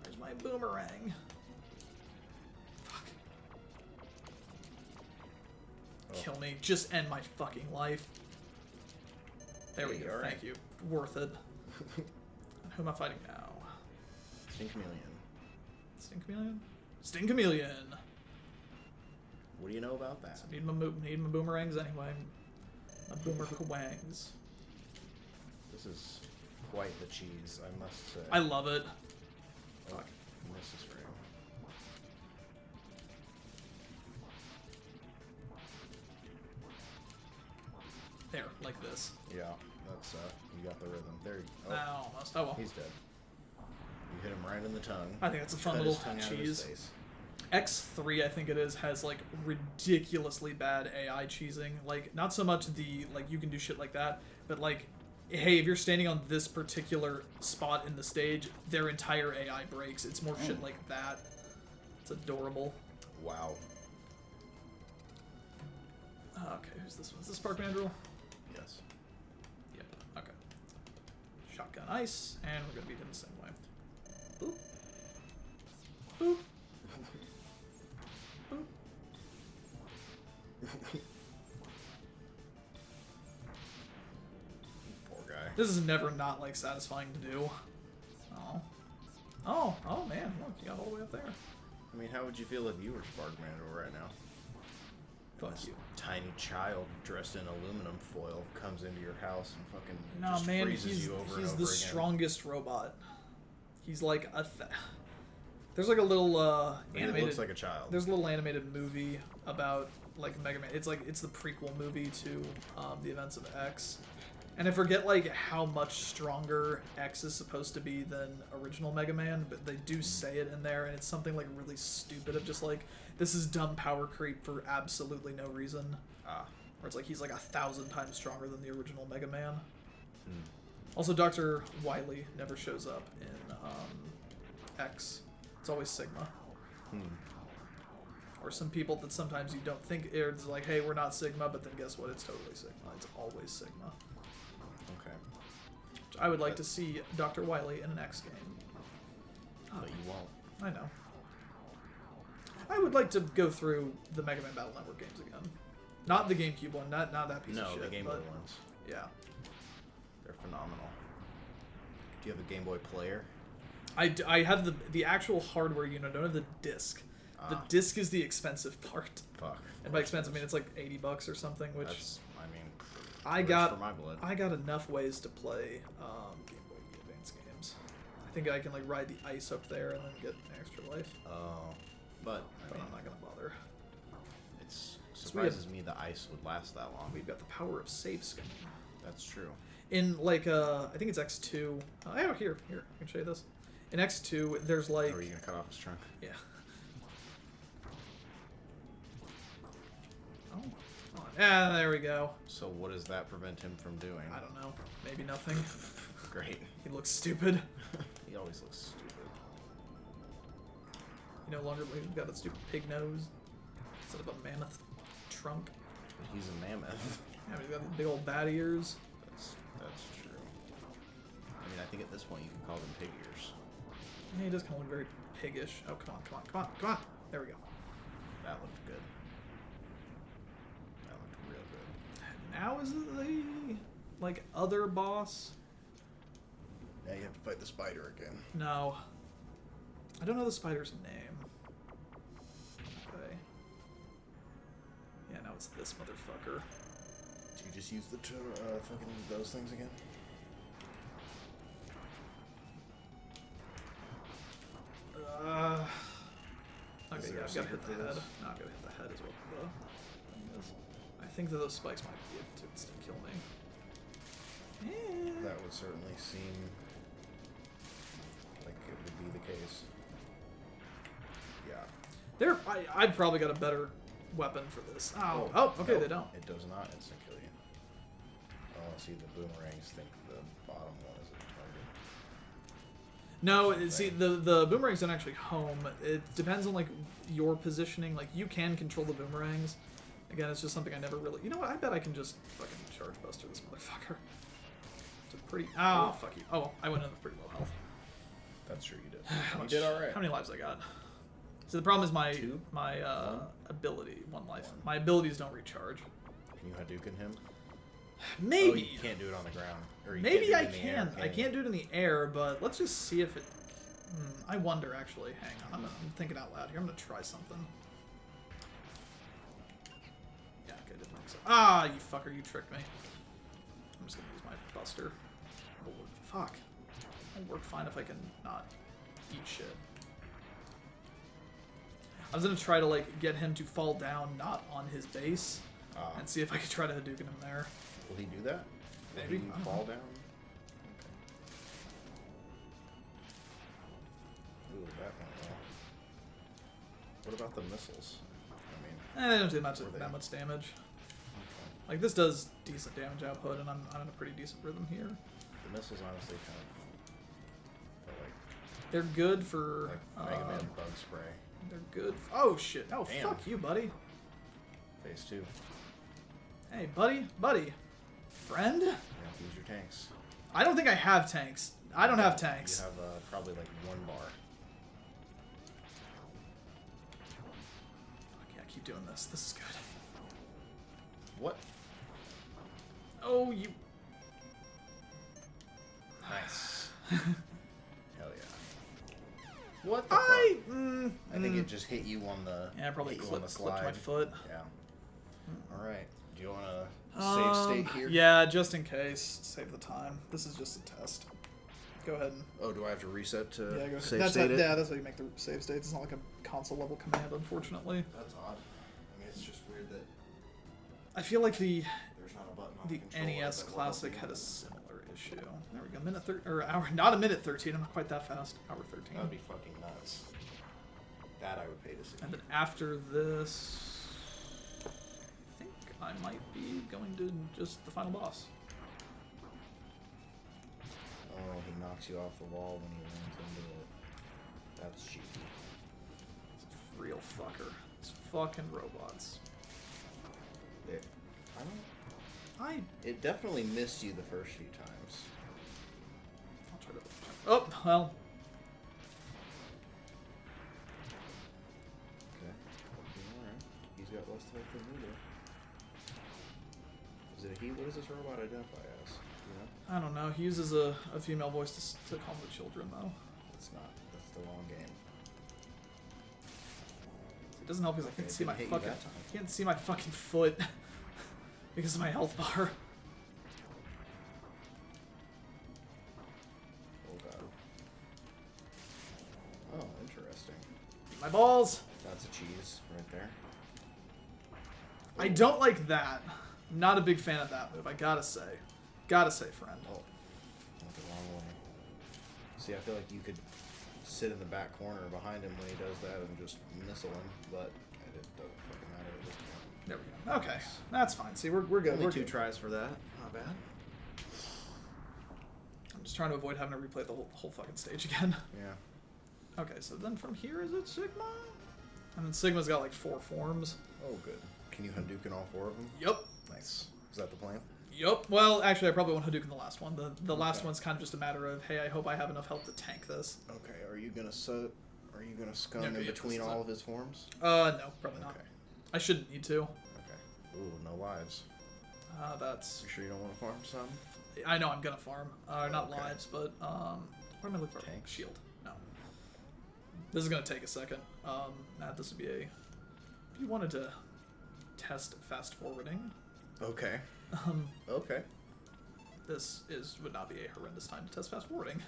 S1: There's my boomerang. Fuck.
S2: Oh.
S1: Kill me. Just end my fucking life. There we
S2: Hey,
S1: go.
S2: all right.
S1: Thank you. Worth it. Who am I fighting now?
S2: Sting Chameleon.
S1: Sting Chameleon? Sting Chameleon!
S2: What do you know about that?
S1: So need my boomerangs anyway. My boomer kawangs.
S2: This is quite the cheese, I must say.
S1: I love it.
S2: Oh,
S1: Fuck.
S2: missed this frame.
S1: There. like this.
S2: Yeah, that's you got the rhythm. There you go.
S1: Almost. Oh well.
S2: He's dead. You hit him right in the tongue.
S1: I think that's a fun
S2: Cut
S1: little
S2: his tongue out of
S1: cheese.
S2: his face.
S1: X3, I think it is, has like ridiculously bad AI cheesing. Like, not so much the like you can do shit like that, but like, hey, if you're standing on this particular spot in the stage, their entire AI breaks. It's more shit like that. It's adorable.
S2: Wow.
S1: Okay, who's this one? Is this Spark Mandrill?
S2: Yes.
S1: Yep. Okay. Shotgun ice, and we're gonna beat him the same way. Boop. Boop. Boop.
S2: Poor guy.
S1: This is never not like satisfying to do. Oh. Oh man, look, you got all the way up there.
S2: I mean, how would you feel if you were Spark Mandrill right now?
S1: Fuck
S2: This
S1: you.
S2: tiny child dressed in aluminum foil comes into your house and fucking
S1: No,
S2: just
S1: man,
S2: freezes
S1: he's
S2: you over and
S1: the
S2: over again.
S1: strongest robot. He's like a. There's like a little animated.
S2: He looks like a child.
S1: There's a little animated movie about like Mega Man. It's the prequel movie to the events of X, and I forget like how much stronger X is supposed to be than original Mega Man, but they do say it in there, and it's something like really stupid of just like this is dumb power creep for absolutely no reason. Where it's like he's like 1,000 times stronger than the original Mega Man. Also, Dr. Wily never shows up in X. It's always Sigma. Or some people that sometimes you don't think it's like, hey, we're not Sigma, but then guess what? It's totally Sigma. It's always Sigma.
S2: Okay.
S1: I would like to see Dr. Wily in an X game.
S2: But you won't.
S1: I know. I would like to go through the Mega Man Battle Network games again. Not the GameCube one, not that piece of shit.
S2: No, the Game Boy
S1: but,
S2: ones.
S1: Yeah.
S2: They're phenomenal. Do you have a Game Boy player?
S1: I have the actual hardware unit. I don't have the disc. The disc is the expensive part.
S2: Fuck.
S1: And by expensive, I mean it's like $80 or something, which
S2: That's, I mean,
S1: I
S2: rich
S1: got
S2: for my blood.
S1: I got enough ways to play Game Boy Advance games. I think I can like ride the ice up there and then get an extra life.
S2: Oh, but I mean,
S1: I'm not gonna bother.
S2: it surprises me the ice would last that long.
S1: We've got the power of save scanning.
S2: That's true.
S1: In like I think it's X2. Here I can show you this. In X2, there's like
S2: Are you gonna cut off his trunk?
S1: yeah. Oh, come on. There we go.
S2: So what does that prevent him from doing?
S1: I don't know. Maybe nothing.
S2: Great.
S1: He looks stupid.
S2: He always looks stupid.
S1: He no longer got a stupid pig nose instead of a mammoth trunk.
S2: But he's a mammoth.
S1: Yeah, he's got these big old bat ears.
S2: That's true. I mean, I think at this point you can call them pig ears.
S1: Yeah, he does kind of look very piggish. Oh, come on. There we go.
S2: That looked good. That looked real good.
S1: Now is it the like other boss?
S2: Now you have to fight the spider again.
S1: No. I don't know the spider's name. Okay. Yeah, now it's this motherfucker.
S2: Do you just use the fucking those things again?
S1: Okay, yeah, I've got to hit the head. No, I've got to hit the head as well. The thing is. I think that those spikes might be able to still kill me.
S2: That would certainly seem like it would be the case. Yeah.
S1: I've probably got a better weapon for this. Oh, okay,
S2: nope,
S1: they don't.
S2: It does not instant kill you. Oh, see, the boomerangs think the bottom one is a target.
S1: No, see, the boomerangs don't actually home. It depends on, like, your positioning. Like, you can control the boomerangs. Again, it's just something I never really... You know what? I bet I can just fucking charge buster this motherfucker. It's a pretty... Oh, fuck you. Oh, well, I went in with pretty low health.
S2: That's true, you did.
S1: You
S2: did all right.
S1: How many lives I got? So the problem is my ability, one life. My abilities don't recharge.
S2: Can you Hadouken him?
S1: Maybe.
S2: Oh, you can't do it on the ground. Or you
S1: Maybe
S2: can't
S1: I
S2: do it in the air,
S1: can. I can't do it in the air, but let's just see if it... I wonder, actually. Hang on. I'm thinking out loud here. I'm going to try something. Yeah, okay, didn't work. So. Ah, you fucker. You tricked me. I'm just going to use my buster. Oh, fuck. It'll work fine if I can not eat shit. I was going to try to, like, get him to fall down not on his base and see if I could try to Hadouken him there.
S2: Will he do that?
S1: Maybe.
S2: Will he fall down? Okay. Ooh, that went well. What about the missiles? I mean,
S1: They don't do much
S2: were they-
S1: that much damage.
S2: okay.
S1: Like this does decent damage output, and I'm in a pretty decent rhythm here.
S2: The missiles honestly kind of feel
S1: They're good for.
S2: like Mega Man bug spray.
S1: They're good. Oh shit! Oh
S2: Damn.
S1: fuck you, buddy.
S2: Phase 2.
S1: Hey, buddy, friend.
S2: You have to use your tanks.
S1: I don't think I have tanks. I don't have tanks.
S2: You have probably like 1 bar.
S1: Yeah, keep doing this. This is good.
S2: What?
S1: Oh, you.
S2: Nice. Hell yeah. What the
S1: I.
S2: fuck? I think it just hit you on the.
S1: Yeah, I probably
S2: hit you on the
S1: clipped my
S2: slide.
S1: foot.
S2: Yeah. All right. Do you want to save state here?
S1: Yeah, just in case. Save the time. This is just a test. Go ahead and.
S2: Oh, do I have to reset to
S1: Yeah, go ahead.
S2: save
S1: That's
S2: state it?
S1: Yeah, that's how you make the save states. It's not like a console level command, unfortunately.
S2: That's odd. I mean, it's just weird that
S1: I feel like the
S2: there's not a button on the controller
S1: NES
S2: that will
S1: Classic
S2: help
S1: had
S2: you.
S1: a similar issue. There we go. Minute 30 or hour, not a minute 13. I'm not quite that fast. Hour 13.
S2: That would be fucking nuts. That I would pay to see.
S1: And then after this, I think I might be going to just the final boss.
S2: Oh, he knocks you off the wall when he runs into it. That's cheeky.
S1: It's a real fucker. It's fucking robots.
S2: It, It definitely missed you the first few times.
S1: I'll try to. Oh well.
S2: Okay. Alright. He's got less health than you do. Is it a he? What does this robot identify as? You know?
S1: I don't know. He uses a female voice to calm the children, though.
S2: That's not. That's the wrong game.
S1: It doesn't help because I
S2: Okay,
S1: can't
S2: it
S1: see my
S2: didn't hit you
S1: fucking.
S2: that time.
S1: I can't see my fucking foot because of my health bar.
S2: Oh god. Oh, interesting.
S1: Eat my balls.
S2: That's a cheese right there.
S1: I don't like that. Not a big fan of that move. I gotta say. Gotta say, friend.
S2: Oh, went the wrong way. See, I feel like you could sit in the back corner behind him when he does that and just missile him, but it doesn't fucking matter at this point.
S1: There we go. Okay, that's fine. See, we're good.
S2: Only
S1: We're
S2: 2
S1: good.
S2: tries for that. Not bad.
S1: I'm just trying to avoid having to replay the whole fucking stage again.
S2: Yeah.
S1: Okay, so then from here, is it Sigma? And then Sigma's got like 4 forms.
S2: Oh, good. Can you Hadouken all 4 of them?
S1: Yup.
S2: Nice. Is that the plan?
S1: Yup. Well, actually, I probably won't Hadouken the last one. The last
S2: Okay.
S1: one's kind of just a matter of, hey, I hope I have enough health to tank this.
S2: Okay. Are you gonna scum
S1: Yeah,
S2: in
S1: yeah,
S2: between
S1: this is
S2: all
S1: it.
S2: of his forms?
S1: No, probably not.
S2: Okay.
S1: I shouldn't need to.
S2: Okay. Ooh, no lives.
S1: That's.
S2: You sure you don't want to farm some?
S1: I know I'm gonna farm. Not
S2: Okay.
S1: lives, but what am I looking for?
S2: Tanks?
S1: Shield. No. This is gonna take a second. Matt, this would be a. If you wanted to test fast forwarding,
S2: Okay.
S1: um,
S2: Okay.
S1: this would not be a horrendous time to test fast forwarding.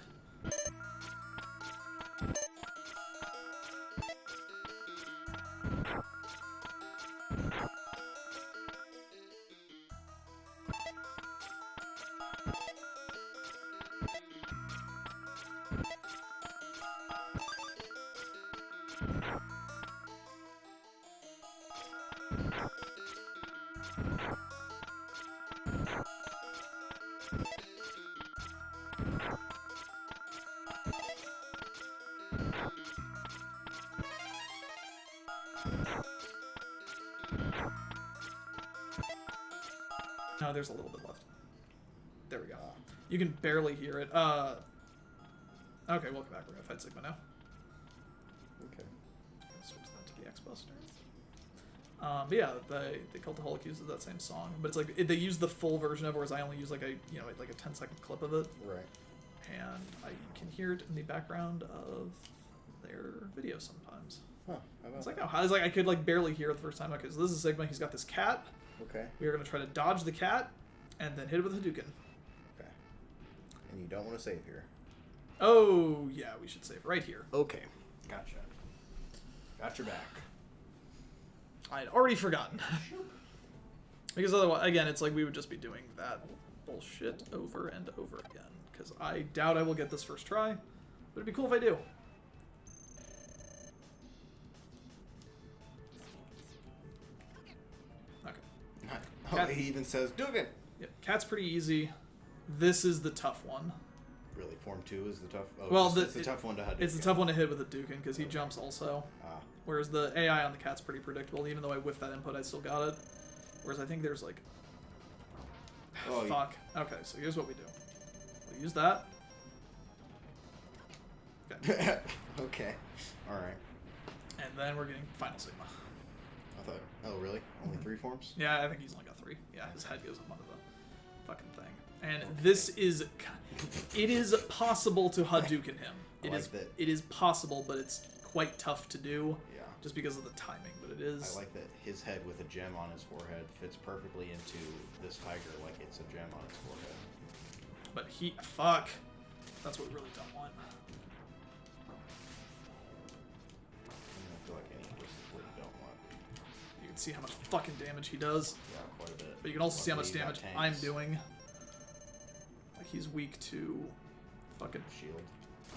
S1: No, there's a little bit left. There we go. You can barely hear it. Okay, welcome back. We're gonna fight Sigma now.
S2: Okay.
S1: Switch that to the X Buster. But yeah, the Cultaholic uses that same song, but it's like they use the full version of it, whereas I only use like a 10-second clip of it,
S2: Right.
S1: and I can hear it in the background of their video sometimes.
S2: Huh. How about
S1: It's like,
S2: that?
S1: oh, I was like, I could like barely hear it the first time. Okay, so this is Sigma. He's got this cat.
S2: Okay.
S1: We are gonna try to dodge the cat, and then hit it with a Hadouken.
S2: Okay. And you don't want to save here.
S1: Oh yeah, we should save right here.
S2: Okay. Gotcha. Got your back.
S1: I had already forgotten. Because otherwise, again, it's like we would just be doing that bullshit over and over again. Because I doubt I will get this first try, but it'd be cool if I do. Okay.
S2: Oh, he even says, Dugan!
S1: Yeah, cat's pretty easy. This is the tough one.
S2: Really, Form 2 is the tough... Oh,
S1: well,
S2: it's the tough one to hit.
S1: It's the tough one to hit with a Dugan, because he jumps also. Whereas the AI on the cat's pretty predictable. Even though I whiffed that input, I still got it. Whereas I think there's like... Oh, fuck. Okay, so here's what we do. We use that.
S2: Okay. Okay. Alright.
S1: And then we're getting Final Sigma.
S2: I thought... Oh, really? Only 3 forms?
S1: Yeah, I think he's only got 3. Yeah, his head goes up onto the fucking thing. And this is... It is possible to Hadouken him. It is possible, but it's quite tough to do.
S2: Yeah.
S1: Just because of the timing, but it is...
S2: I like that his head with a gem on his forehead fits perfectly into this tiger like it's a gem on his forehead.
S1: But he... Fuck. That's what we really don't want.
S2: I feel like any of this is what you don't want.
S1: You can see how much fucking damage he does.
S2: Yeah, quite a bit.
S1: But you can also see how much
S2: Luckily,
S1: damage I'm doing. Like, he's weak to fucking
S2: shield.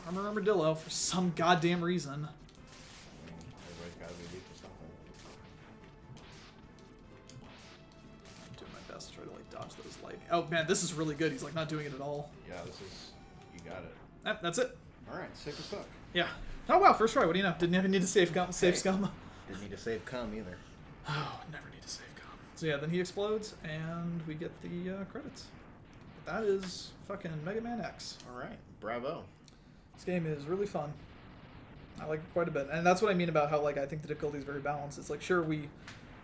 S1: Armor Armadillo for some goddamn reason.
S2: I mean, everybody's gotta be weak to something.
S1: I'm doing my best to try to, like, dodge those lightning. Oh, man, this is really good. He's, like, not doing it at all.
S2: Yeah, this is... You got it.
S1: That's it.
S2: Alright, sick as fuck.
S1: Yeah. Oh, wow, first try. What do you know? Didn't even need to save scum.
S2: Didn't need to save cum either.
S1: Oh, never need to save scum. So, yeah, then he explodes, and we get the credits. That is fucking Mega Man X.
S2: Alright, bravo.
S1: This game is really fun. I like it quite a bit. And that's what I mean about how, like, I think the difficulty is very balanced. It's like, sure, we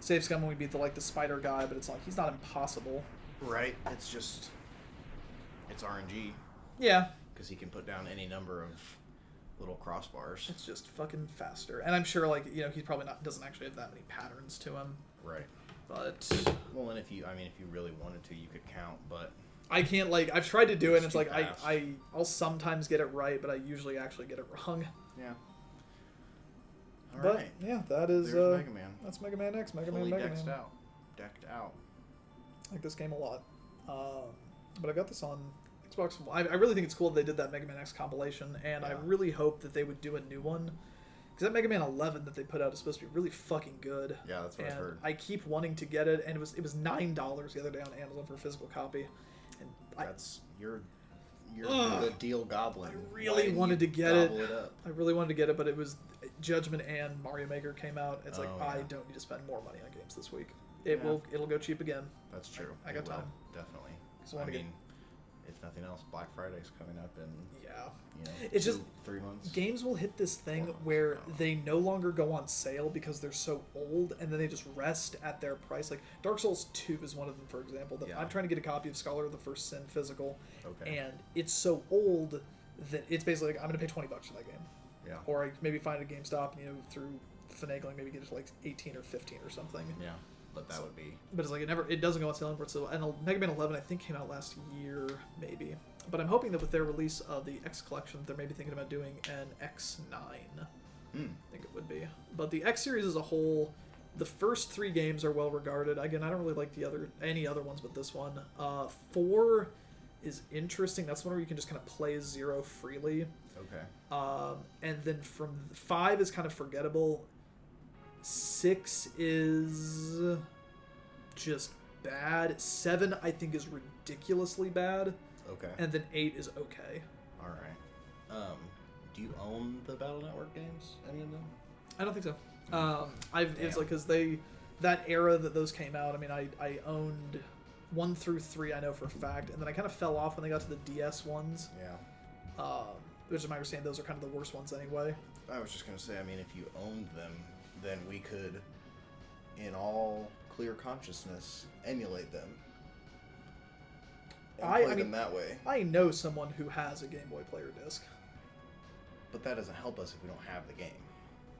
S1: save scum when we beat the spider guy, but it's like, he's not impossible.
S2: Right, it's just... It's RNG.
S1: Yeah.
S2: Because he can put down any number of little crossbars.
S1: It's just fucking faster. And I'm sure, like, you know, he probably doesn't actually have that many patterns to him.
S2: Right.
S1: But...
S2: Well, and if you really wanted to, you could count, but...
S1: I can't, like, I've tried to do it, and it's like, I'll sometimes get it right, but I usually actually get it wrong.
S2: Yeah.
S1: But,
S2: Alright.
S1: yeah, that is,
S2: Mega Man.
S1: That's Mega Man X, Mega
S2: Fully
S1: Man, Mega
S2: decked
S1: Man.
S2: out. Decked out.
S1: I like this game a lot. But I got this on Xbox. I really think it's cool that they did that Mega Man X compilation, and I really hope that they would do a new one. Because that Mega Man 11 that they put out is supposed to be really fucking good.
S2: Yeah, that's what I've heard.
S1: I keep wanting to get it, and it was $9 the other day on Amazon for a physical copy. And
S2: you're the deal goblin.
S1: I really wanted to get it. I really wanted to get it, but it was Judgment and Mario Maker came out. It's like I don't need to spend more money on games this week. It'll go cheap again.
S2: That's true.
S1: I got time.
S2: Definitely.
S1: So
S2: I mean, if nothing else, Black Friday's coming up in
S1: it's just
S2: 3 months.
S1: Games will hit this thing where they no longer go on sale because they're so old, and then they just rest at their price. Like Dark Souls 2 is one of them, for example. That I'm trying to get a copy of Scholar of the First Sin physical, and it's so old that it's basically like I'm going to pay $20 for that game.
S2: Yeah.
S1: Or I maybe find it at GameStop, through finagling, maybe get it to like 18 or 15 or something.
S2: Yeah. But that would be. But
S1: it's like it doesn't go on sale anymore. So, and Mega Man 11 I think came out last year, maybe. But I'm hoping that with their release of the X collection, they're maybe thinking about doing an X9. I think it would be. But the X series as a whole, the first 3 games are well regarded. Again, I don't really like any other ones but this one. 4 is interesting. That's one where you can just kind of play as Zero freely.
S2: Okay.
S1: And then from 5 is kind of forgettable. 6 is just bad. 7 I think is ridiculously bad.
S2: Okay.
S1: And then 8 is okay.
S2: All right. Do you own the Battle Network games? Any of them?
S1: I don't think so. It's like because that era that those came out. I mean, I owned 1 through 3. I know for a fact, and then I kind of fell off when they got to the DS ones.
S2: Yeah.
S1: Which is my understanding those are kind of the worst ones anyway.
S2: I was just gonna say. I mean, if you owned them, then we could, in all clear consciousness, emulate them. And play them that way.
S1: I know someone who has a Game Boy Player disc.
S2: But that doesn't help us if we don't have the game.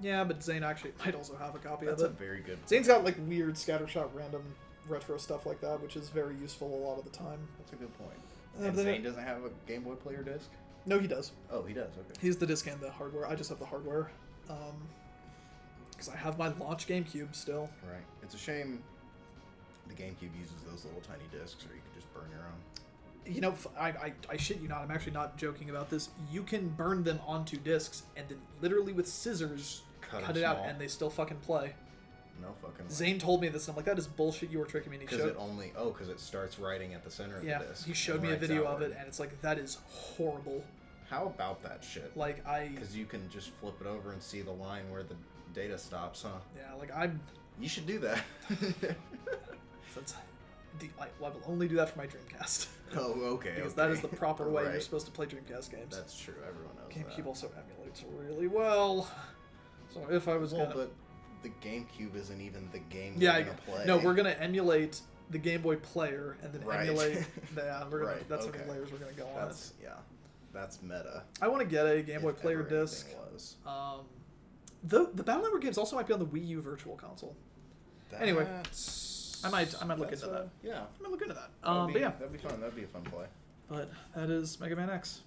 S1: Yeah, but Zane actually might also have a copy
S2: of it. That's a very good point.
S1: Zane's got like weird scattershot random retro stuff like that, which is very useful a lot of the time.
S2: That's a good point. And Zane doesn't have a Game Boy Player disc?
S1: No, he does.
S2: Oh, he does, okay.
S1: He's the disc and the hardware. I just have the hardware. Because I have my launch GameCube still.
S2: Right. It's a shame The GameCube uses those little tiny discs, or you can just burn your own.
S1: You know, I shit you not. I'm actually not joking about this. You can burn them onto discs and then literally with scissors cut it out, and they still fucking play.
S2: No fucking way.
S1: Zane told me this, and I'm like, that is bullshit. You were tricking me.
S2: Because because it starts writing at the center of the disc.
S1: He showed me a video of it, and it's like, that is horrible. How
S2: about that shit?
S1: Like,
S2: because you can just flip it over and see the line where the data stops, huh?
S1: Yeah, like
S2: You should do that.
S1: I will only do that for my Dreamcast.
S2: Oh, okay.
S1: Because that is the proper way you're supposed to play Dreamcast games.
S2: That's true. Everyone knows
S1: GameCube
S2: that.
S1: also emulates really well. So if I was
S2: but the GameCube isn't even the game we're gonna play.
S1: No, we're gonna emulate the Game Boy Player and then emulate. We're gonna. That's how many layers we're gonna go on it.
S2: Yeah, that's meta.
S1: I want to get a Game Boy Player disc. The Battle Network games also might be on the Wii U Virtual Console. Anyway, I might look into that.
S2: Yeah,
S1: I might look into that.
S2: But yeah, that'd be fun. That'd be a fun play.
S1: But that is Mega Man X.